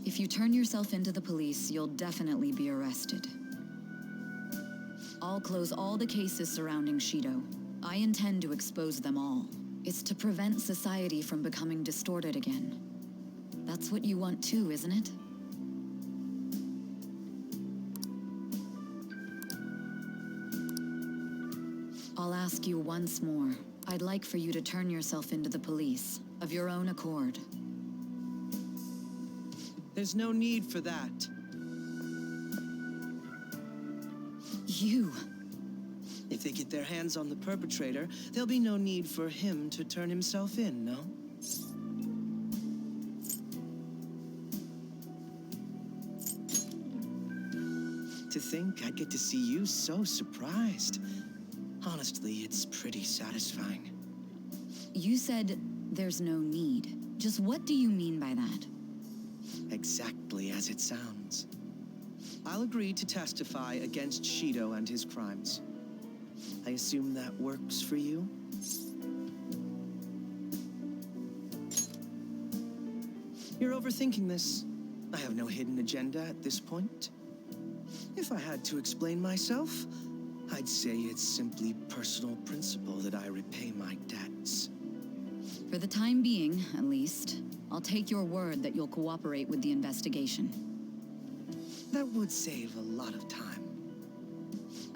If you turn yourself into the police, you'll definitely be arrested. I'll close all the cases surrounding Shido. I intend to expose them all. It's to prevent society from becoming distorted again. That's what you want too, isn't it? I'll ask you once more. I'd like for you to turn yourself into the police, of your own accord. There's no need for that. You. If they get their hands on the perpetrator, there'll be no need for him to turn himself in, no? To think I'd get to see you so surprised. Honestly, it's pretty satisfying. You said there's no need. Just what do you mean by that? Exactly as it sounds. I'll agree to testify against Shido and his crimes. I assume that works for you? You're overthinking this. I have no hidden agenda at this point. If I had to explain myself, I'd say it's simply personal principle that I repay my debts. For the time being, at least, I'll take your word that you'll cooperate with the investigation. That would save a lot of time.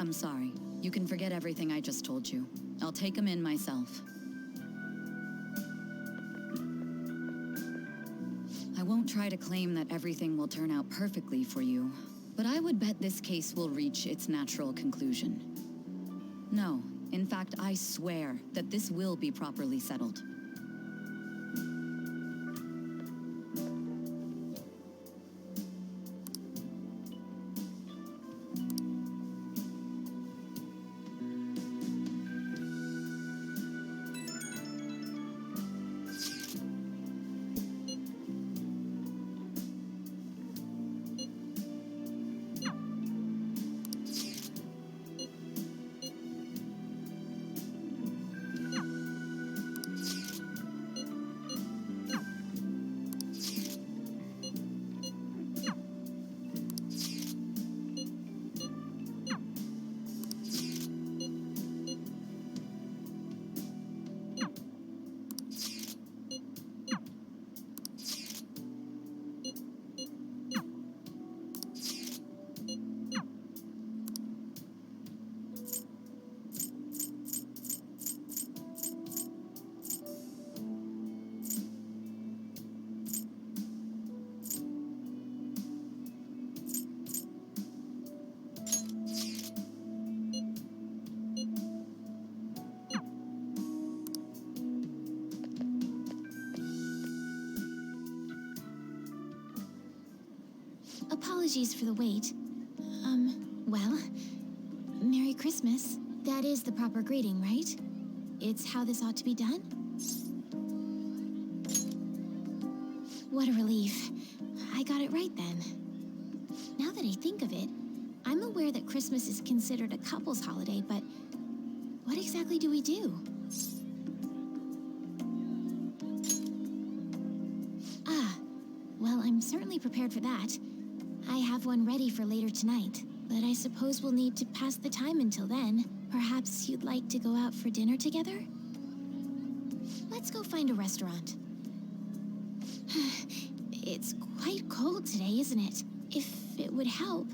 I'm sorry. You can forget everything I just told you. I'll take him in myself. I won't try to claim that everything will turn out perfectly for you, but I would bet this case will reach its natural conclusion. No, in fact, I swear that this will be properly settled. Apologies for the wait. Well, Merry Christmas. That is the proper greeting, right? It's how this ought to be done? What a relief. I got it right then. Now that I think of it, I'm aware that Christmas is considered a couple's holiday, but what exactly do we do? Well, I'm certainly prepared for that. I have one ready for later tonight, but I suppose we'll need to pass the time until then. Perhaps you'd like to go out for dinner together? Let's go find a restaurant. It's quite cold today, isn't it? If it would help,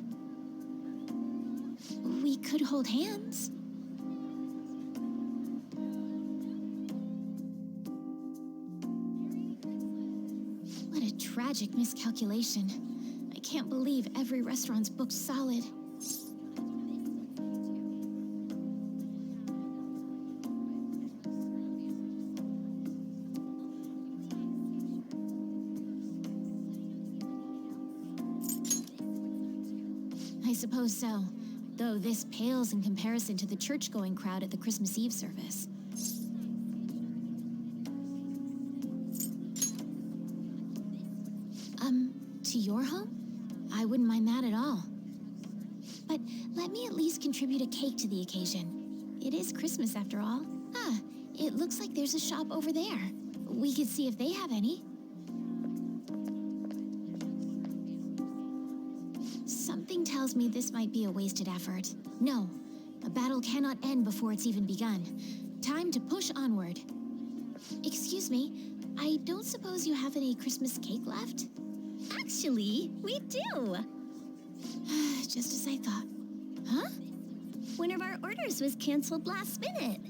we could hold hands. What a tragic miscalculation. I can't believe every restaurant's booked solid. I suppose so, though this pales in comparison to the church-going crowd at the Christmas Eve service. To your home? I wouldn't mind that at all. But let me at least contribute a cake to the occasion. It is Christmas after all. It looks like there's a shop over there. We could see if they have any. Something tells me this might be a wasted effort. No, a battle cannot end before it's even begun. Time to push onward. Excuse me, I don't suppose you have any Christmas cake left? Actually, we do. Just as I thought. Huh? One of our orders was canceled last minute.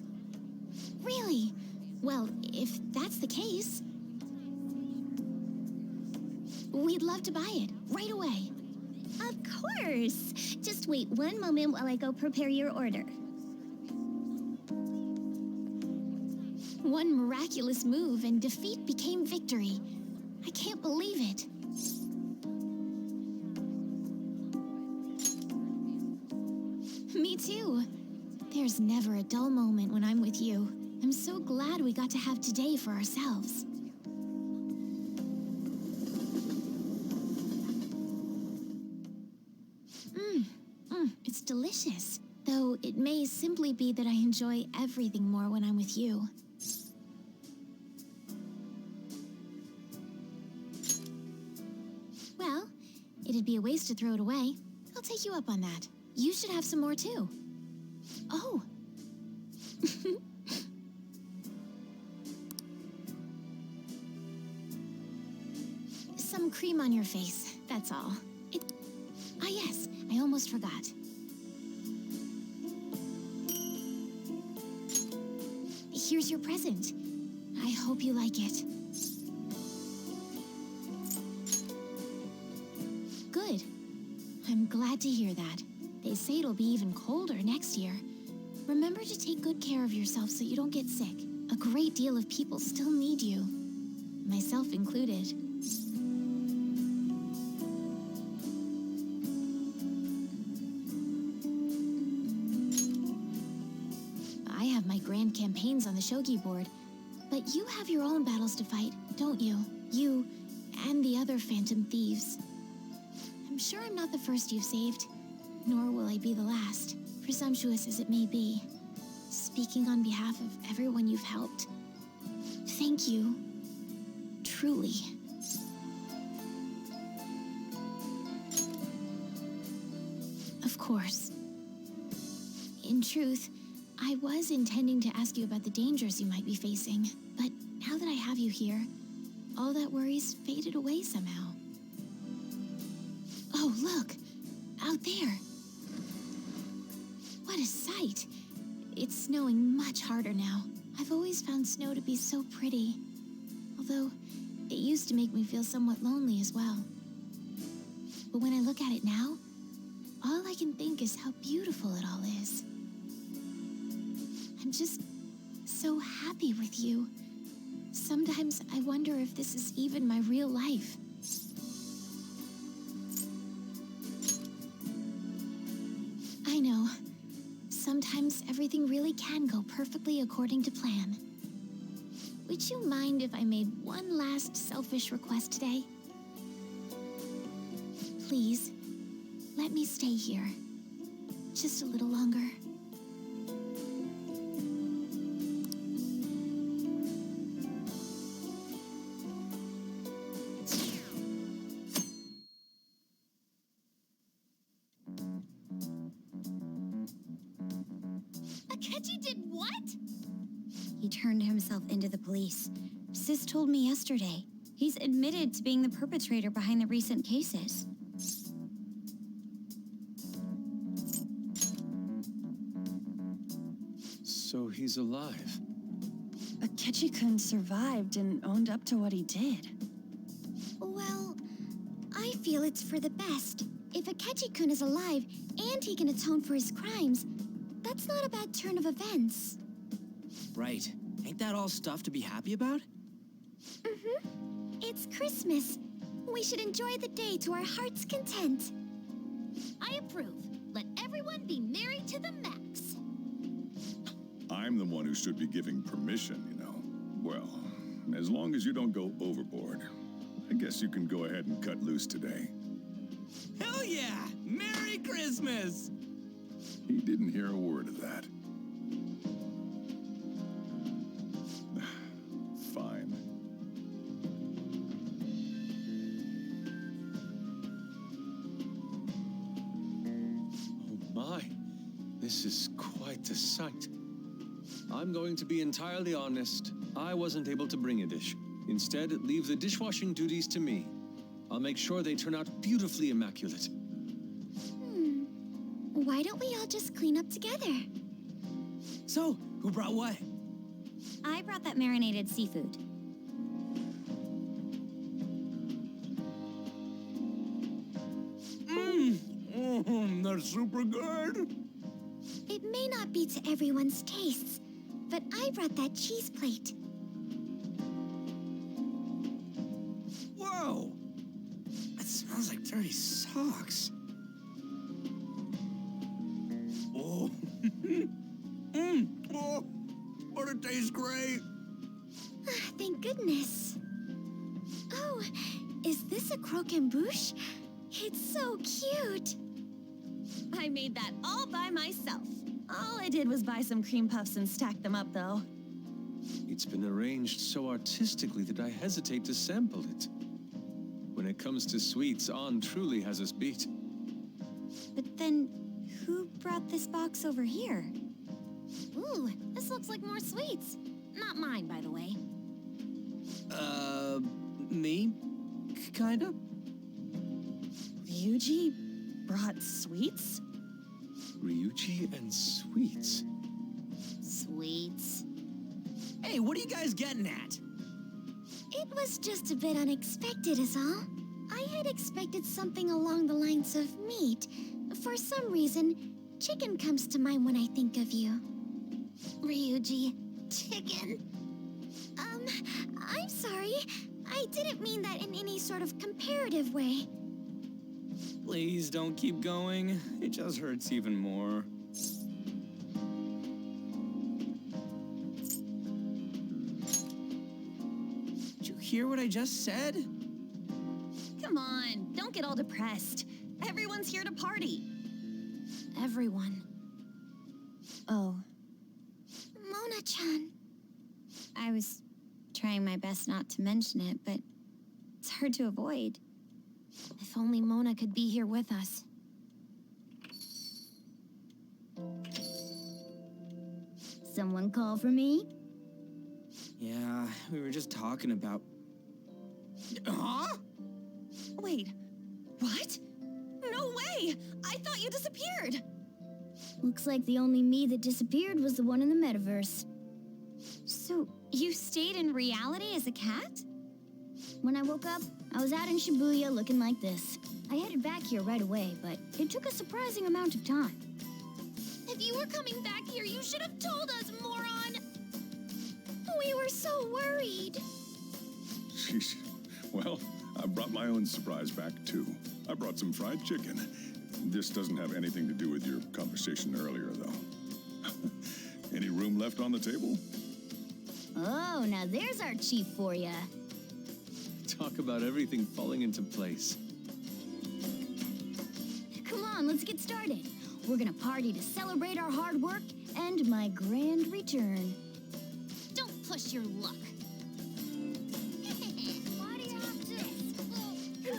Really? Well, if that's the case, we'd love to buy it right away. Of course. Just wait one moment while I go prepare your order. One miraculous move and defeat became victory. I can't believe it. Me too. There's never a dull moment when I'm with you. I'm so glad we got to have today for ourselves. It's delicious. Though it may simply be that I enjoy everything more when I'm with you. It'd be a waste to throw it away. I'll take you up on that. You should have some more too. Oh. Some cream on your face, that's all. Ah yes, I almost forgot. Here's your present. I hope you like it. Good. I'm glad to hear that. They say it'll be even colder next year. Remember to take good care of yourself so you don't get sick. A great deal of people still need you. Myself included. I have my grand campaigns on the shogi board, but you have your own battles to fight, don't you? You and the other phantom thieves. I'm sure I'm not the first you've saved, nor will I be the last, presumptuous as it may be. Speaking on behalf of everyone you've helped, thank you. Truly. Of course. In truth, I was intending to ask you about the dangers you might be facing, but now that I have you here, all that worries faded away somehow. Oh, look! Out there! What a sight! It's snowing much harder now. I've always found snow to be so pretty. Although, it used to make me feel somewhat lonely as well. But when I look at it now, all I can think is how beautiful it all is. I'm just so happy with you. Sometimes I wonder if this is even my real life. I know. Sometimes everything really can go perfectly according to plan. Would you mind if I made one last selfish request today? Please, let me stay here. Just a little longer. Akechi did what? He turned himself into the police. Sis told me yesterday. He's admitted to being the perpetrator behind the recent cases. So he's alive. Akechi-kun survived and owned up to what he did. Well, I feel it's for the best. If Akechi-kun is alive and he can atone for his crimes, that's not a bad turn of events. Right. Ain't that all stuff to be happy about? Mm-hmm. It's Christmas. We should enjoy the day to our heart's content. I approve. Let everyone be merry to the max. I'm the one who should be giving permission, you know. Well, as long as you don't go overboard, I guess you can go ahead and cut loose today. Hell yeah! Merry Christmas! He didn't hear a word of that. Fine. Oh my, this is quite a sight. I'm going to be entirely honest. I wasn't able to bring a dish. Instead, leave the dishwashing duties to me. I'll make sure they turn out beautifully immaculate. Why don't we all just clean up together? So, who brought what? I brought that marinated seafood. That's super good. It may not be to everyone's tastes, but I brought that cheese plate. Whoa! That smells like dirty socks. Oh. Oh, but it tastes great. Thank goodness. Oh, is this a croquembouche? It's so cute. I made that all by myself. All I did was buy some cream puffs and stack them up, though. It's been arranged so artistically that I hesitate to sample it. When it comes to sweets, On truly has us beat. But then, who brought this box over here? Ooh, this looks like more sweets. Not mine, by the way. Me? Kinda? Ryuji brought sweets? Ryuji and sweets? Sweets. Hey, what are you guys getting at? It was just a bit unexpected is all. I had expected something along the lines of meat. For some reason, chicken comes to mind when I think of you. Ryuji, chicken. I'm sorry. I didn't mean that in any sort of comparative way. Please don't keep going. It just hurts even more. Did you hear what I just said? Come on, don't get all depressed. Everyone's here to party. Everyone. Oh, Mona-chan. I was trying my best not to mention it, but it's hard to avoid. If only Mona could be here with us. Someone call for me? Yeah, we were just talking about... Huh? Wait, what? No way! I thought you disappeared! Looks like the only me that disappeared was the one in the metaverse. So, you stayed in reality as a cat? When I woke up, I was out in Shibuya looking like this. I headed back here right away, but it took a surprising amount of time. If you were coming back here, you should have told us, moron! We were so worried. Sheesh. Well, I brought my own surprise back, too. I brought some fried chicken. This doesn't have anything to do with your conversation earlier, though. Any room left on the table? Oh, now there's our chief for ya. Talk about everything falling into place. Come on, let's get started. We're gonna party to celebrate our hard work and my grand return. Don't push your luck.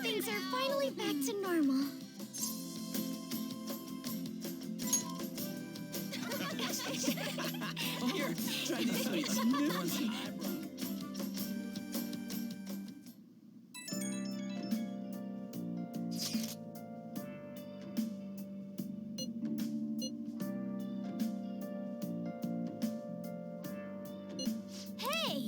Things are finally back to normal. Here, try these sweets. Hey!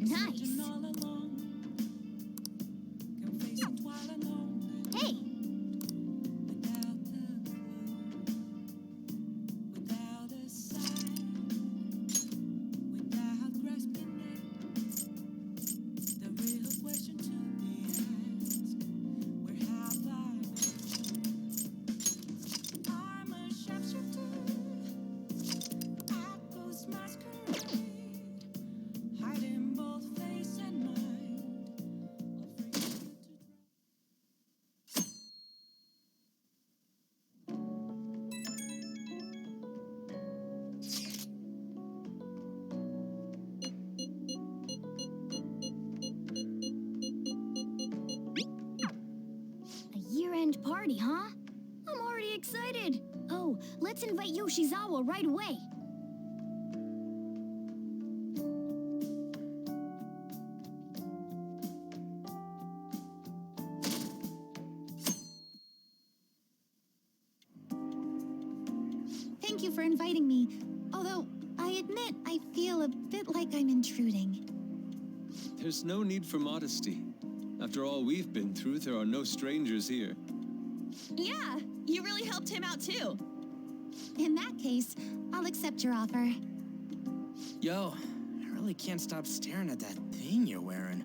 Nice. Hey! A year-end party, huh? I'm already excited. Oh, let's invite Yoshizawa right away. Thank you for inviting me. Although, I admit I feel a bit like I'm intruding. There's no need for modesty. After all we've been through, there are no strangers here. Yeah, you really helped him out too. In that case, I'll accept your offer. Yo, I really can't stop staring at that thing you're wearing.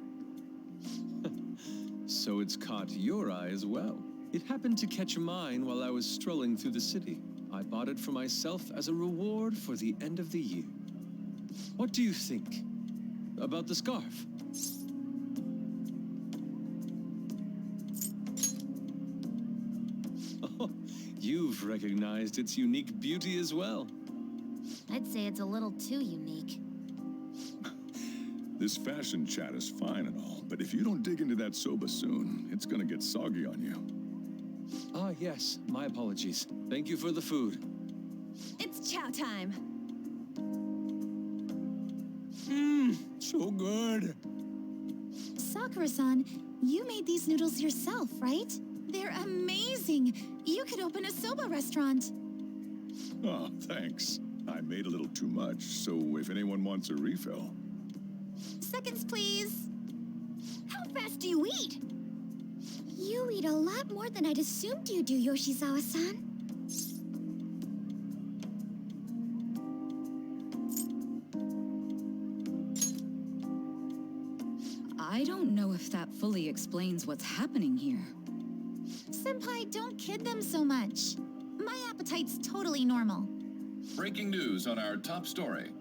So it's caught your eye as well. It happened to catch mine while I was strolling through the city. I bought it for myself as a reward for the end of the year. What do you think about the scarf? You've recognized its unique beauty as well. I'd say it's a little too unique. This fashion chat is fine and all, but if you don't dig into that soba soon, it's gonna get soggy on you. Ah, yes. My apologies. Thank you for the food. It's chow time. So good. Sakura-san, you made these noodles yourself, right? They're amazing. You could open a soba restaurant. Oh, thanks. I made a little too much, so if anyone wants a refill. Seconds, please. How fast do you eat? You eat a lot more than I'd assumed you do, Yoshizawa-san. I don't know if that fully explains what's happening here. Senpai, don't kid them so much. My appetite's totally normal. Breaking news on our top story.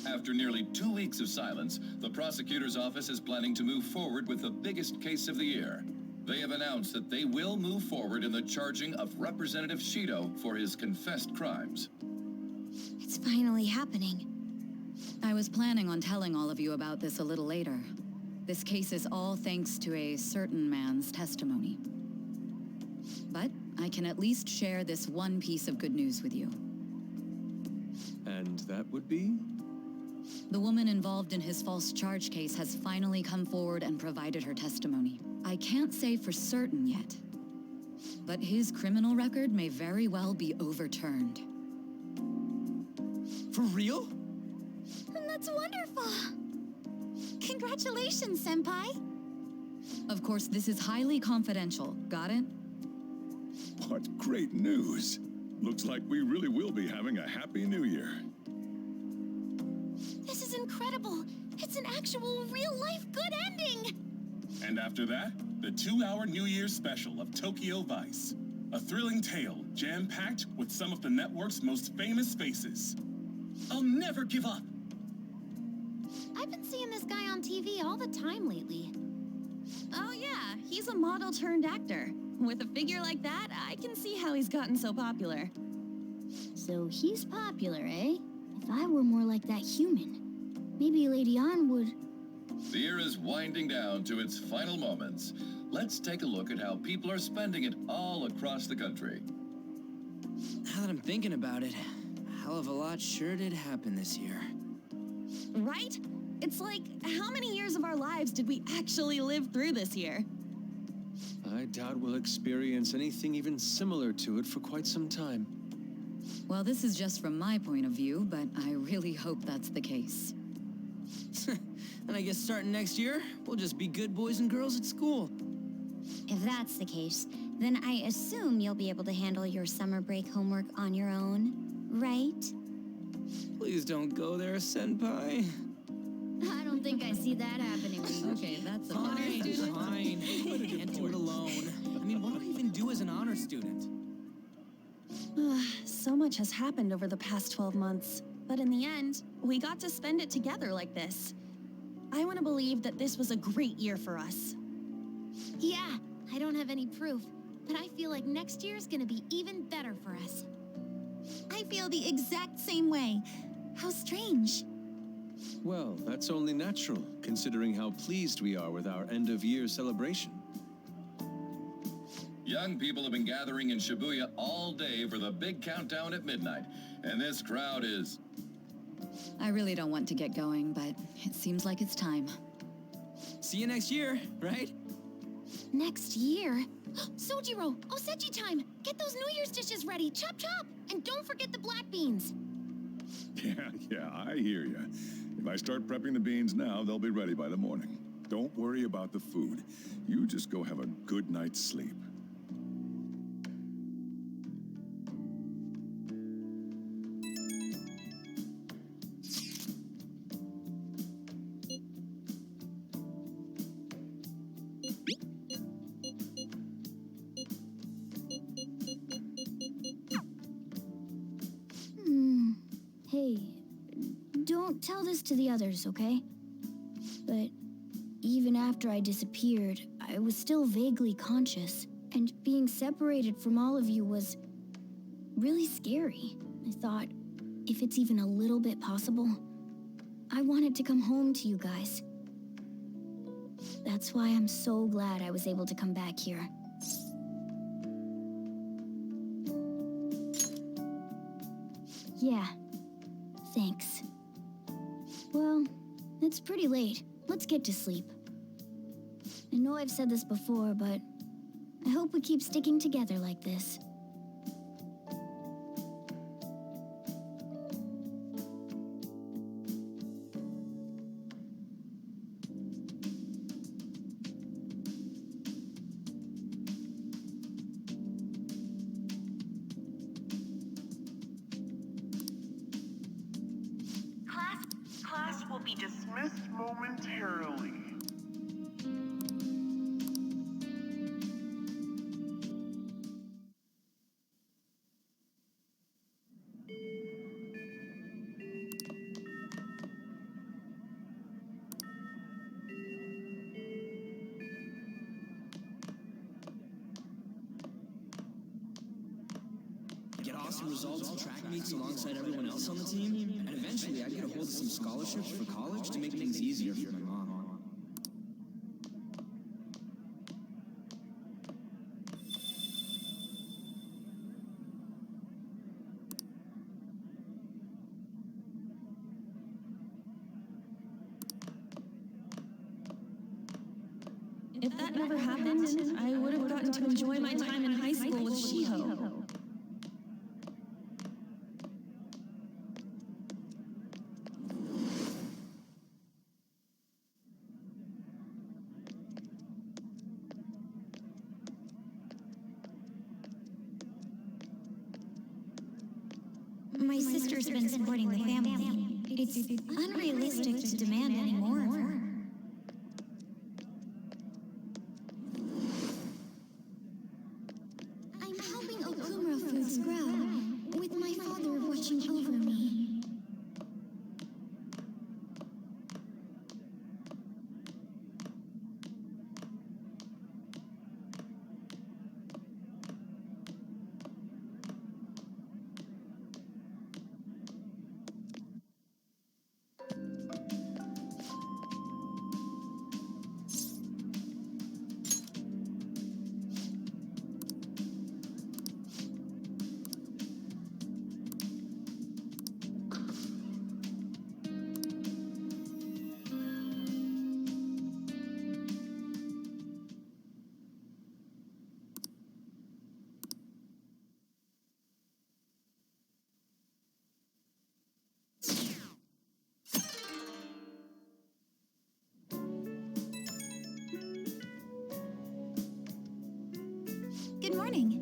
After nearly 2 weeks of silence, the prosecutor's office is planning to move forward with the biggest case of the year. They have announced that they will move forward in the charging of Representative Shido for his confessed crimes. It's finally happening. I was planning on telling all of you about this a little later. This case is all thanks to a certain man's testimony. But I can at least share this one piece of good news with you. And that would be? The woman involved in his false charge case has finally come forward and provided her testimony. I can't say for certain yet, but his criminal record may very well be overturned. For real? That's wonderful. Congratulations, Senpai. Of course, this is highly confidential. Got it? What great news! Looks like we really will be having a happy new year. This is incredible. It's an actual real-life good ending. And after that, the 2-hour New Year's special of Tokyo Vice. A thrilling tale, jam-packed with some of the network's most famous faces. I'll never give up. I've been seeing this guy on TV all the time lately. Oh yeah, he's a model turned actor. With a figure like that, I can see how he's gotten so popular. So he's popular, eh? If I were more like that human, maybe Lady Ann would... The year is winding down to its final moments. Let's take a look at how people are spending it all across the country. Now that I'm thinking about it, a hell of a lot sure did happen this year. Right? It's like, how many years of our lives did we actually live through this year? I doubt we'll experience anything even similar to it for quite some time. Well, this is just from my point of view, but I really hope that's the case. And I guess starting next year, we'll just be good boys and girls at school. If that's the case, then I assume you'll be able to handle your summer break homework on your own, right? Please don't go there, Senpai. I don't think I see that happening. Okay, that's a Fine. Can't do it alone. I mean, what do I even do as an honor student? So much has happened over the past 12 months, but in the end, we got to spend it together like this. I want to believe that this was a great year for us. Yeah, I don't have any proof, but I feel like next year's gonna be even better for us. I feel the exact same way. How strange. Well, that's only natural, considering how pleased we are with our end-of-year celebration. Young people have been gathering in Shibuya all day for the big countdown at midnight, and this crowd is... I really don't want to get going, but it seems like it's time. See you next year, right? Next year? Sojiro, Osechi time! Get those New Year's dishes ready, chop chop! And don't forget the black beans! Yeah, I hear ya. If I start prepping the beans now, they'll be ready by the morning. Don't worry about the food. You just go have a good night's sleep. Hey, don't tell this to the others, okay? But even after I disappeared, I was still vaguely conscious, and being separated from all of you was really scary. I thought, if it's even a little bit possible, I wanted to come home to you guys. That's why I'm so glad I was able to come back here. Yeah, thanks. Well, it's pretty late. Let's get to sleep. I know I've said this before, but I hope we keep sticking together like this. Class will be dismissed momentarily. Get awesome results in track meets alongside everyone else on the team, and eventually I'd get a hold of some scholarships for college to make things easier for my mom. If that never happened, I would have gotten to enjoy my time in high school with Shiho. My sister's been supporting the family. It's unrealistic to demand any more of her. I'm helping Okumura foods grow, with my father watching over me. Good morning.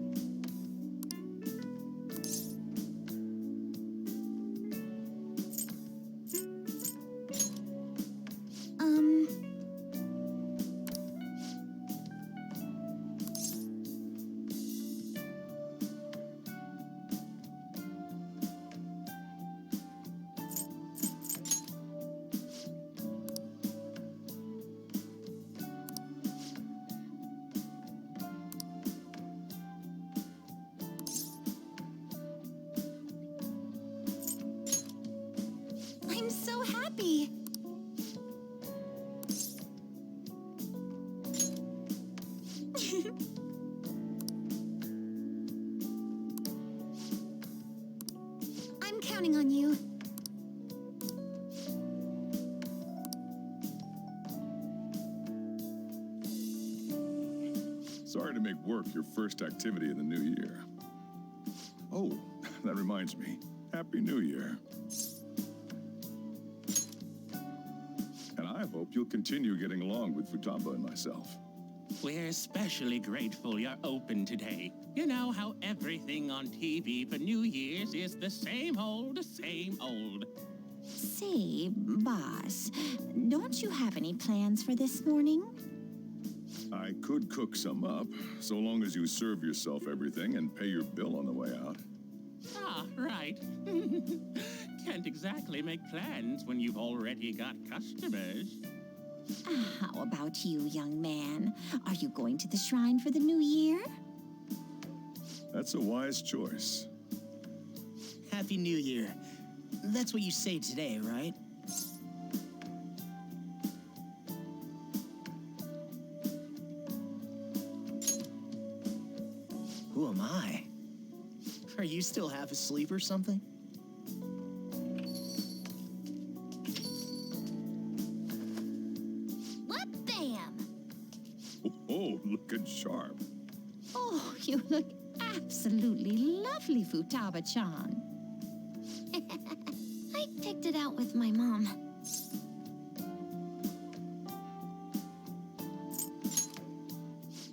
I'm so happy. I'm counting on you. Sorry to make work your first activity in the new year. Oh, that reminds me. Happy New Year. And I hope you'll continue getting along with Futaba and myself. We're especially grateful you're open today. You know how everything on TV for New Year's is the same old, same old. Say, boss, don't you have any plans for this morning? I could cook some up, so long as you serve yourself everything and pay your bill on the way out. Ah, right. Can't exactly make plans when you've already got customers. How about you, young man? Are you going to the shrine for the new year? That's a wise choice. Happy New Year. That's what you say today, right? Who am I? Are you still half asleep or something? What bam! Oh, looking sharp. Oh, you look absolutely lovely, Futaba-chan. I picked it out with my mom.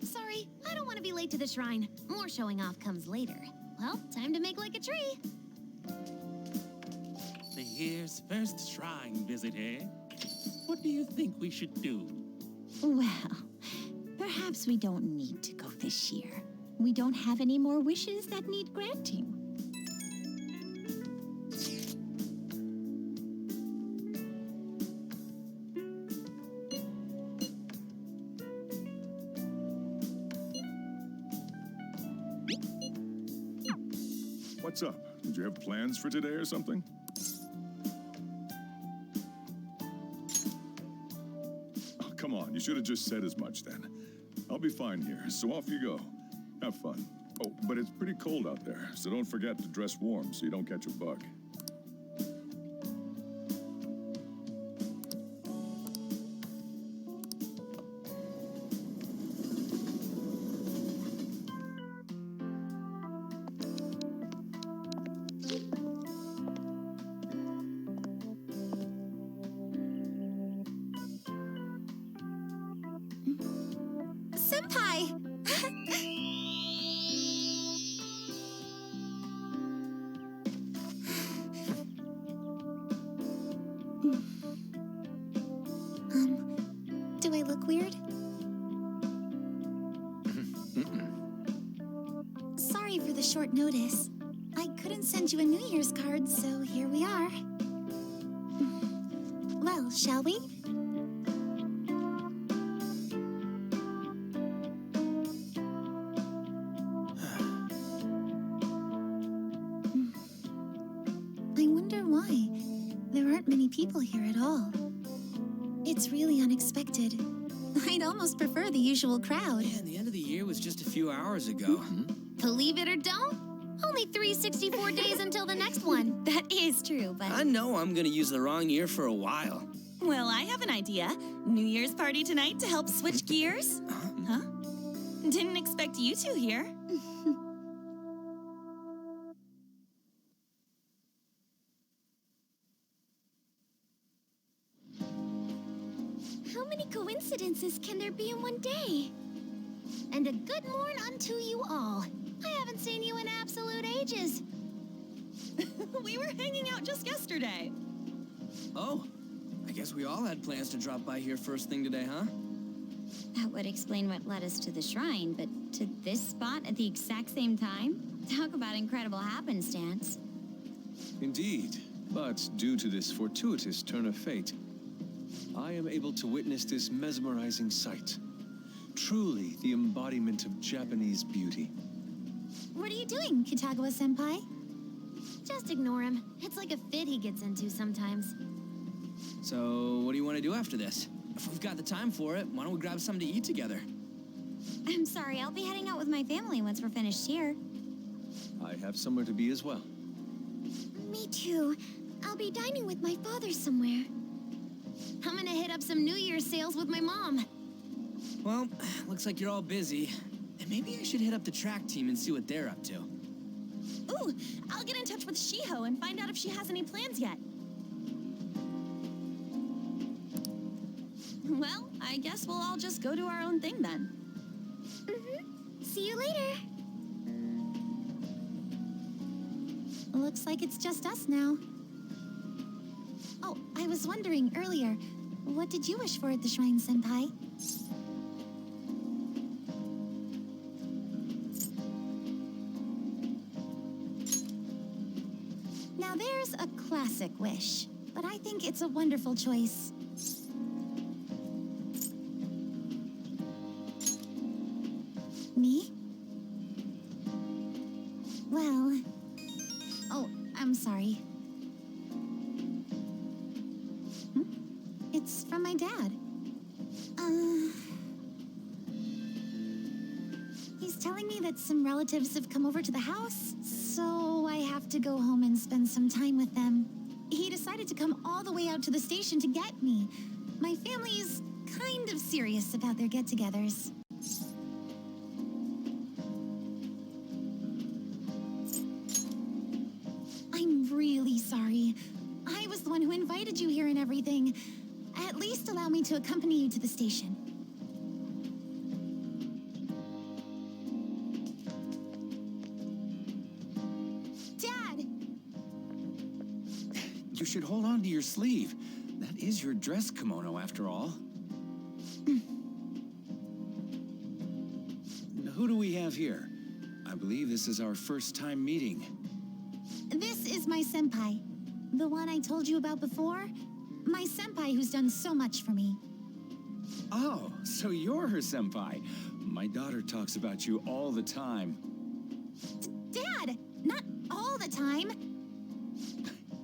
Sorry, I don't want to be late to the shrine. More showing off comes later. Well, time to make like a tree. The year's first shrine visit, eh? What do you think we should do? Well, perhaps we don't need to go this year. We don't have any more wishes that need granting. What's up? Did you have plans for today or something? Oh, come on, you should have just said as much then. I'll be fine here, so off you go. Have fun. Oh, but it's pretty cold out there, so don't forget to dress warm so you don't catch a bug. Senpai! Do I look weird? Sorry for the short notice. I couldn't send you a New Year's card, so here we are. Well, shall we? I wonder why. There aren't many people here at all. It's really unexpected. I'd almost prefer the usual crowd. Man, the end of the year was just a few hours ago. Believe it or don't, only 364 days until the next one. That is true, but... I know I'm gonna use the wrong year for a while. Well, I have an idea. New Year's party tonight to help switch gears? Huh? Didn't expect you two here. How many coincidences can there be in one day? And a good morn unto you all. I haven't seen you in absolute ages. We were hanging out just yesterday. Oh, I guess we all had plans to drop by here first thing today, huh? That would explain what led us to the shrine, but to this spot at the exact same time? Talk about incredible happenstance. Indeed, but due to this fortuitous turn of fate, I am able to witness this mesmerizing sight. Truly the embodiment of Japanese beauty. What are you doing, Kitagawa-senpai? Just ignore him. It's like a fit he gets into sometimes. So, what do you want to do after this? If we've got the time for it, why don't we grab something to eat together? I'm sorry, I'll be heading out with my family once we're finished here. I have somewhere to be as well. Me too. I'll be dining with my father somewhere. I'm gonna hit up some New Year's sales with my mom. Well, looks like you're all busy. And maybe I should hit up the track team and see what they're up to. Ooh, I'll get in touch with Shiho and find out if she has any plans yet. Well, I guess we'll all just go do our own thing then. See you later. Looks like it's just us now. Oh, I was wondering earlier, what did you wish for at the shrine, Senpai? Now there's a classic wish, but I think it's a wonderful choice. Me? Well... Oh, I'm sorry. It's from my dad. He's telling me that some relatives have come over to the house, so I have to go home and spend some time with them. He decided to come all the way out to the station to get me. My family's kind of serious about their get-togethers. I'm really sorry. I was the one who invited you here and everything. At least allow me to accompany you to the station. Dad! You should hold on to your sleeve. That is your dress kimono, after all. Who do we have here? I believe this is our first time meeting. This is my senpai. The one I told you about before. My senpai who's done so much for me. Oh, so you're her senpai. My daughter talks about you all the time. Dad! Not all the time.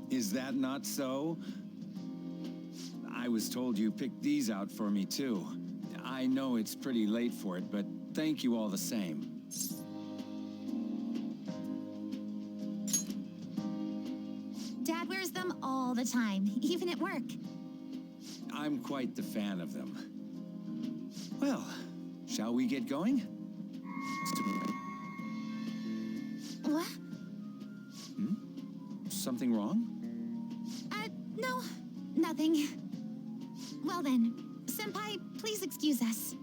Is that not so? I was told you picked these out for me, too. I know it's pretty late for it, but thank you all the same. Dad wears them all the time, even at work. I'm quite the fan of them. Well, shall we get going? What? Something wrong? No, nothing. Well then, senpai, please excuse us.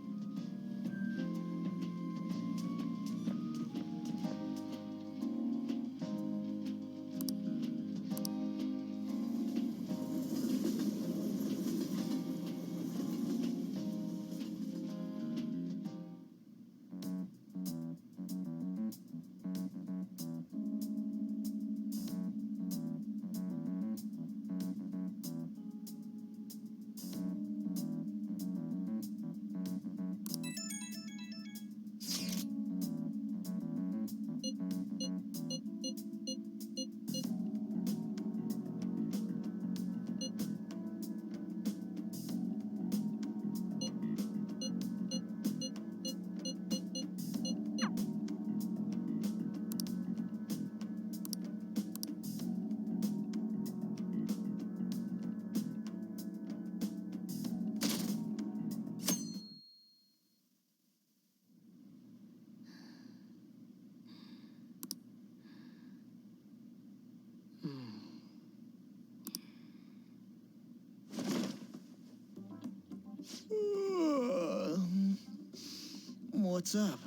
What's up?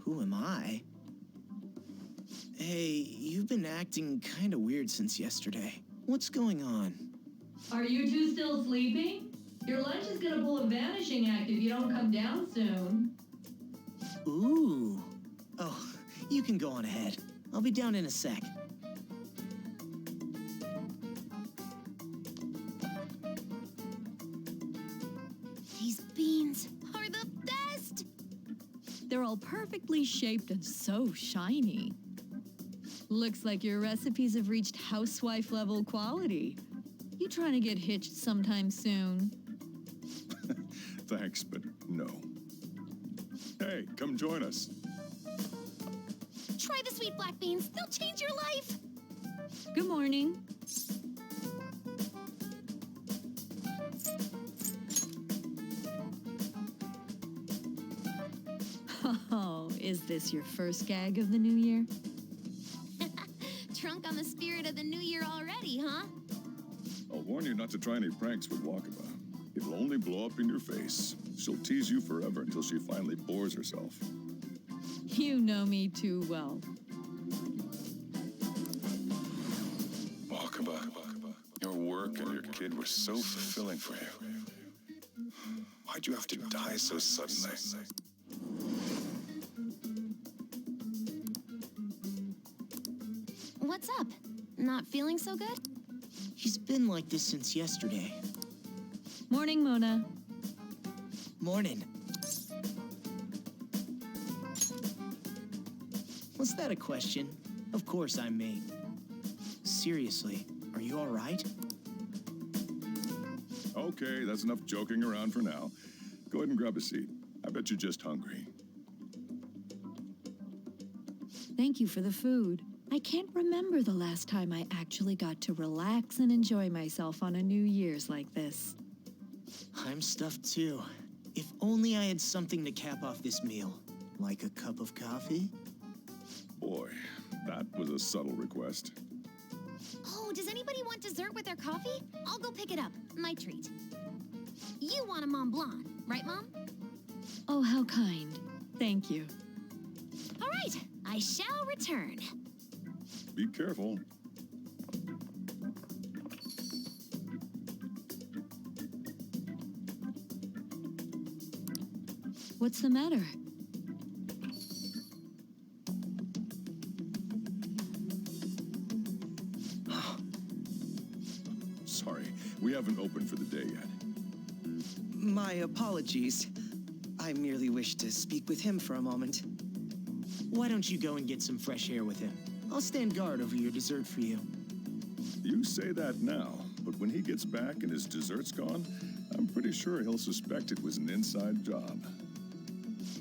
Who am I? Hey, you've been acting kind of weird since yesterday. What's going on? Are you two still sleeping? Your lunch is gonna pull a vanishing act if you don't come down soon. Ooh. Oh, you can go on ahead. I'll be down in a sec. These beans are the best! They're all perfectly shaped and so shiny. Looks like your recipes have reached housewife level quality. You trying to get hitched sometime soon? Thanks, but no. Hey, come join us. Try the sweet black beans. They'll change your life. Good morning. Oh, is this your first gag of the new year? Drunk on the spirit of the new year already, huh? I'll warn you not to try any pranks with Wakaba. It'll only blow up in your face. She'll tease you forever until she finally bores herself. You know me too well. Wakaba, your work and your kid were so fulfilling for you. Why'd you have to die so suddenly? What's up? Not feeling so good? He's been like this since yesterday. Morning, Mona. Morning. Was that a question? Of course I'm me. Seriously, Are you all right? Okay, that's enough joking around for now. Go ahead and grab a seat. I bet you're just hungry. Thank you for the food. I can't remember the last time I actually got to relax and enjoy myself on a New Year's like this. I'm stuffed too. If only I had something to cap off this meal. Like a cup of coffee? Boy, that was a subtle request. Oh, does anybody want dessert with their coffee? I'll go pick it up. My treat. You want a Mont Blanc, right, Mom? Oh, how kind. Thank you. All right, I shall return. Be careful. What's the matter? Sorry, we haven't opened for the day yet. My apologies. I merely wish to speak with him for a moment. Why don't you go and get some fresh air with him? I'll stand guard over your dessert for you. You say that now, but when he gets back and his dessert's gone, I'm pretty sure he'll suspect it was an inside job.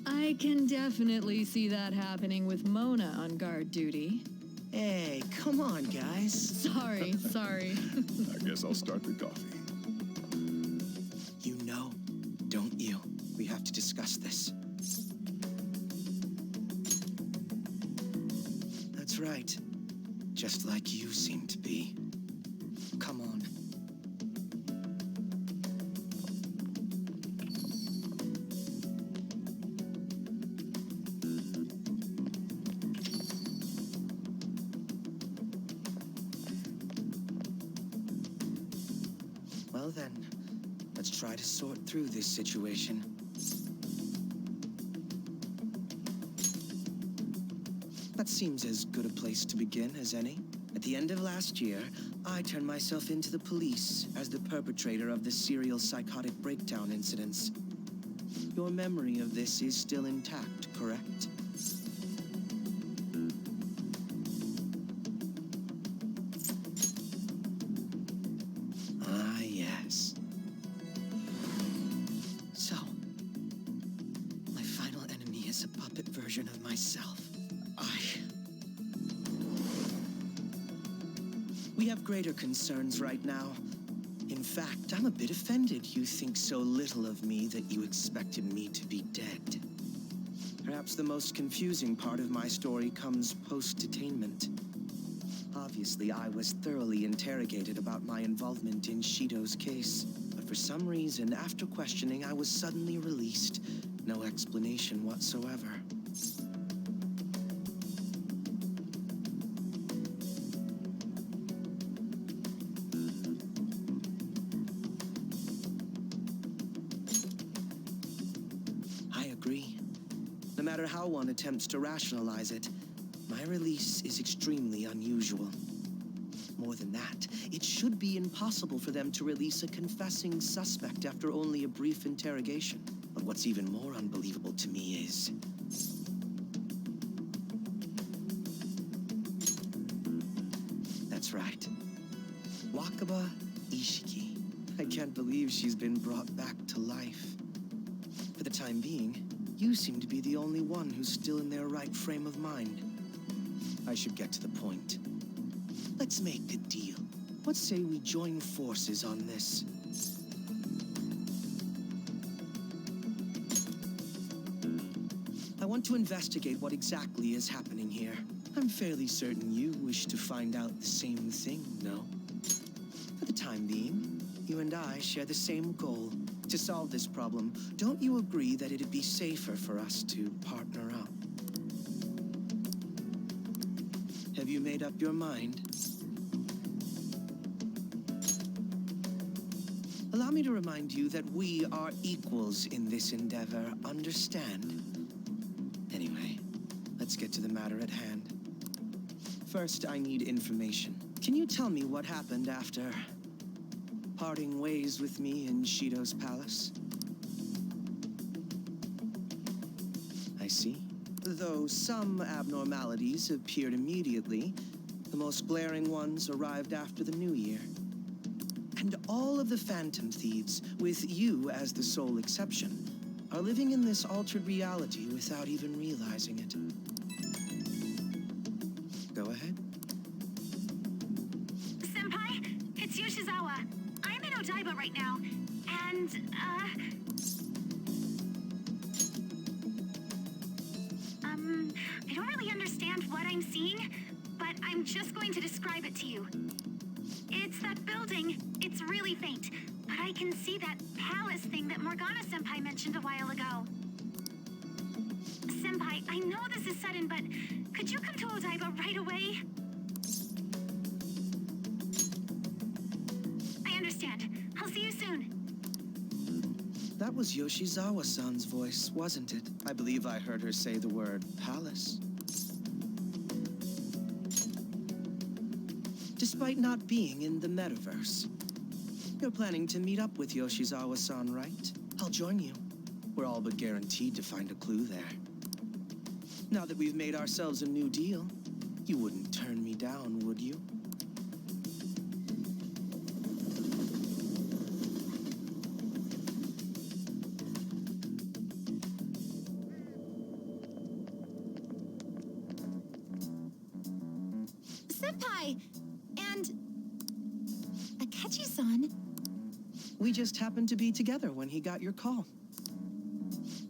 I can definitely see that happening with Mona on guard duty. Hey, come on, guys. Sorry. I guess I'll start the coffee. You know, don't you? We have to discuss this. That's right. Just like you seem to be. Come on. Well then, let's try to sort through this situation. That seems as good a place to begin as any. At the end of last year, I turned myself into the police as the perpetrator of the serial psychotic breakdown incidents. Your memory of this is still intact, correct? Ah, yes. So, my final enemy is a puppet version of myself. We have greater concerns right now. In fact, I'm a bit offended you think so little of me that you expected me to be dead. Perhaps the most confusing part of my story comes post-detainment. Obviously, I was thoroughly interrogated about my involvement in Shido's case, but for some reason, after questioning, I was suddenly released. No explanation whatsoever. No matter how one attempts to rationalize it, my release is extremely unusual. More than that, it should be impossible for them to release a confessing suspect after only a brief interrogation. But what's even more unbelievable to me is... That's right. Wakaba Ishiki. I can't believe she's been brought back to life. For the time being, you seem to be the only one who's still in their right frame of mind. I should get to the point. Let's make a deal. What say we join forces on this? I want to investigate what exactly is happening here. I'm fairly certain you wish to find out the same thing, no? For the time being, you and I share the same goal. To solve this problem, don't you agree that it'd be safer for us to partner up? Have you made up your mind? Allow me to remind you that we are equals in this endeavor, understand? Anyway, let's get to the matter at hand. First, I need information. Can you tell me what happened after parting ways with me in Shido's palace? I see. Though some abnormalities appeared immediately, The most glaring ones arrived after the new year. And all of the Phantom Thieves, with you as the sole exception, are living in this altered reality without even realizing it. Go ahead. Senpai, it's Yoshizawa. I'm in Odaiba right now, and, I don't really understand what I'm seeing, but I'm just going to describe it to you. It's that building. It's really faint, but I can see that palace thing that Morgana-senpai mentioned a while ago. Senpai, I know this is sudden, but could you come to Odaiba right away? I understand. I'll see you soon. That was Yoshizawa-san's voice, wasn't it? I believe I heard her say the word palace. Despite not being in the metaverse. You're planning to meet up with Yoshizawa-san, right? I'll join you. We're all but guaranteed to find a clue there. Now that we've made ourselves a new deal, you wouldn't turn me down, would you? Senpai! And... Akechi-san? We just happened to be together when he got your call.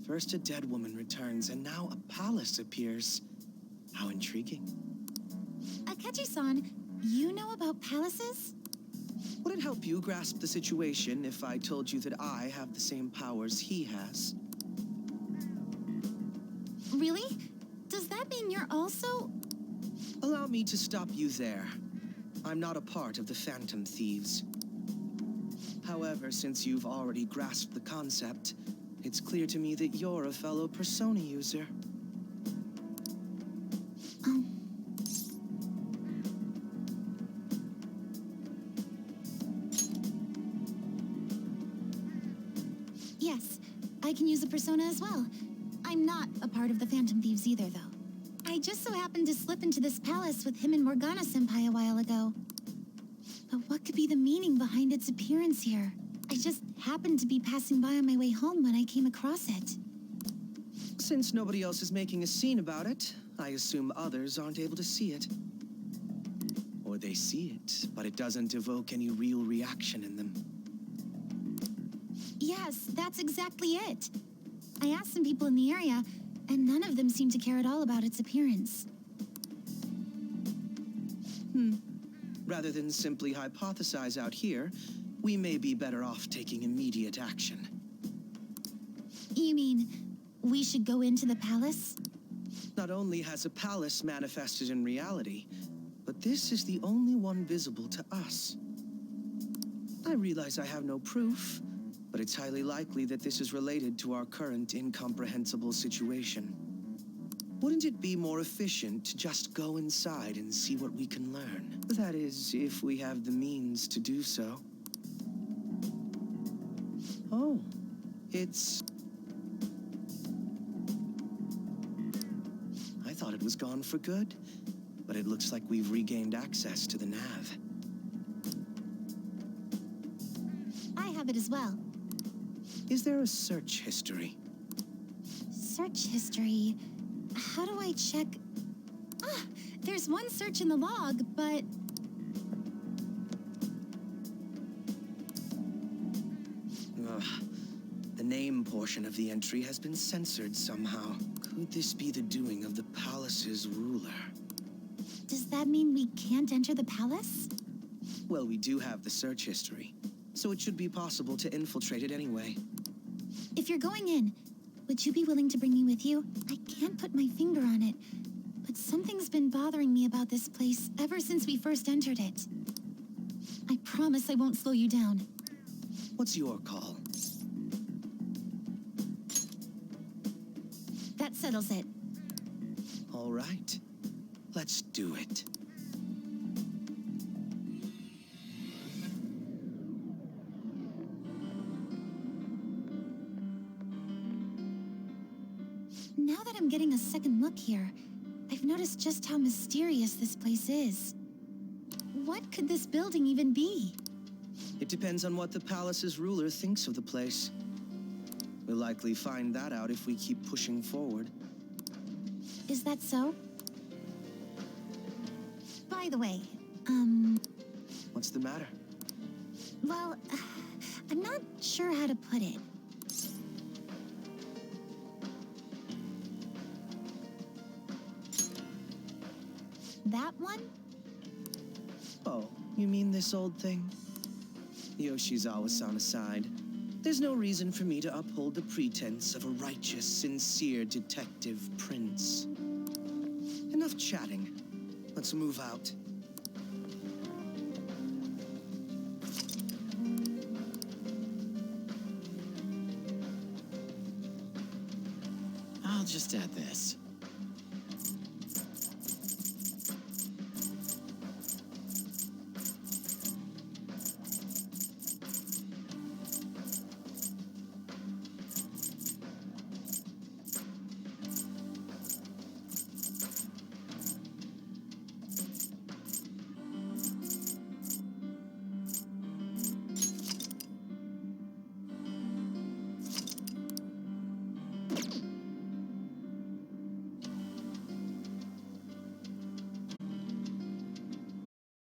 First a dead woman returns, and now a palace appears. How intriguing. Akechi-san, you know about palaces? Would it help you grasp the situation if I told you that I have the same powers he has? Really? Does that mean you're also... Allow me to stop you there. I'm not a part of the Phantom Thieves. However, since you've already grasped the concept, it's clear to me that you're a fellow Persona user. Yes, I can use a Persona as well. I'm not a part of the Phantom Thieves either, though. I just so happened to slip into this palace with him and Morgana-senpai a while ago. But what could be the meaning behind its appearance here? I just happened to be passing by on my way home when I came across it. Since nobody else is making a scene about it, I assume others aren't able to see it. Or they see it, but it doesn't evoke any real reaction in them. Yes, that's exactly it. I asked some people in the area, and none of them seemed to care at all about its appearance. Rather than simply hypothesize out here, we may be better off taking immediate action. You mean, we should go into the palace? Not only has a palace manifested in reality, but this is the only one visible to us. I realize I have no proof, but it's highly likely that this is related to our current incomprehensible situation. Wouldn't it be more efficient to just go inside and see what we can learn? That is, if we have the means to do so. Oh, it's... I thought it was gone for good, but it looks like we've regained access to the nav. I have it as well. Is there a search history? Search history? How do I check? Ah, there's one search in the log, but... Ugh. The name portion of the entry has been censored somehow. Could this be the doing of the palace's ruler? Does that mean we can't enter the palace? Well, we do have the search history, so it should be possible to infiltrate it anyway. If you're going in, would you be willing to bring me with you? I can't put my finger on it, but something's been bothering me about this place ever since we first entered it. I promise I won't slow you down. What's your call? That settles it. All right. Let's do it. Now that I'm getting a second look here, I've noticed just how mysterious this place is. What could this building even be? It depends on what the palace's ruler thinks of the place. We'll likely find that out if we keep pushing forward. Is that so? By the way, What's the matter? well, I'm not sure how to put it. That one? Oh, you mean this old thing? Yoshizawa-san aside, there's no reason for me to uphold the pretense of a righteous, sincere detective prince. Enough chatting. Let's move out. I'll just add this.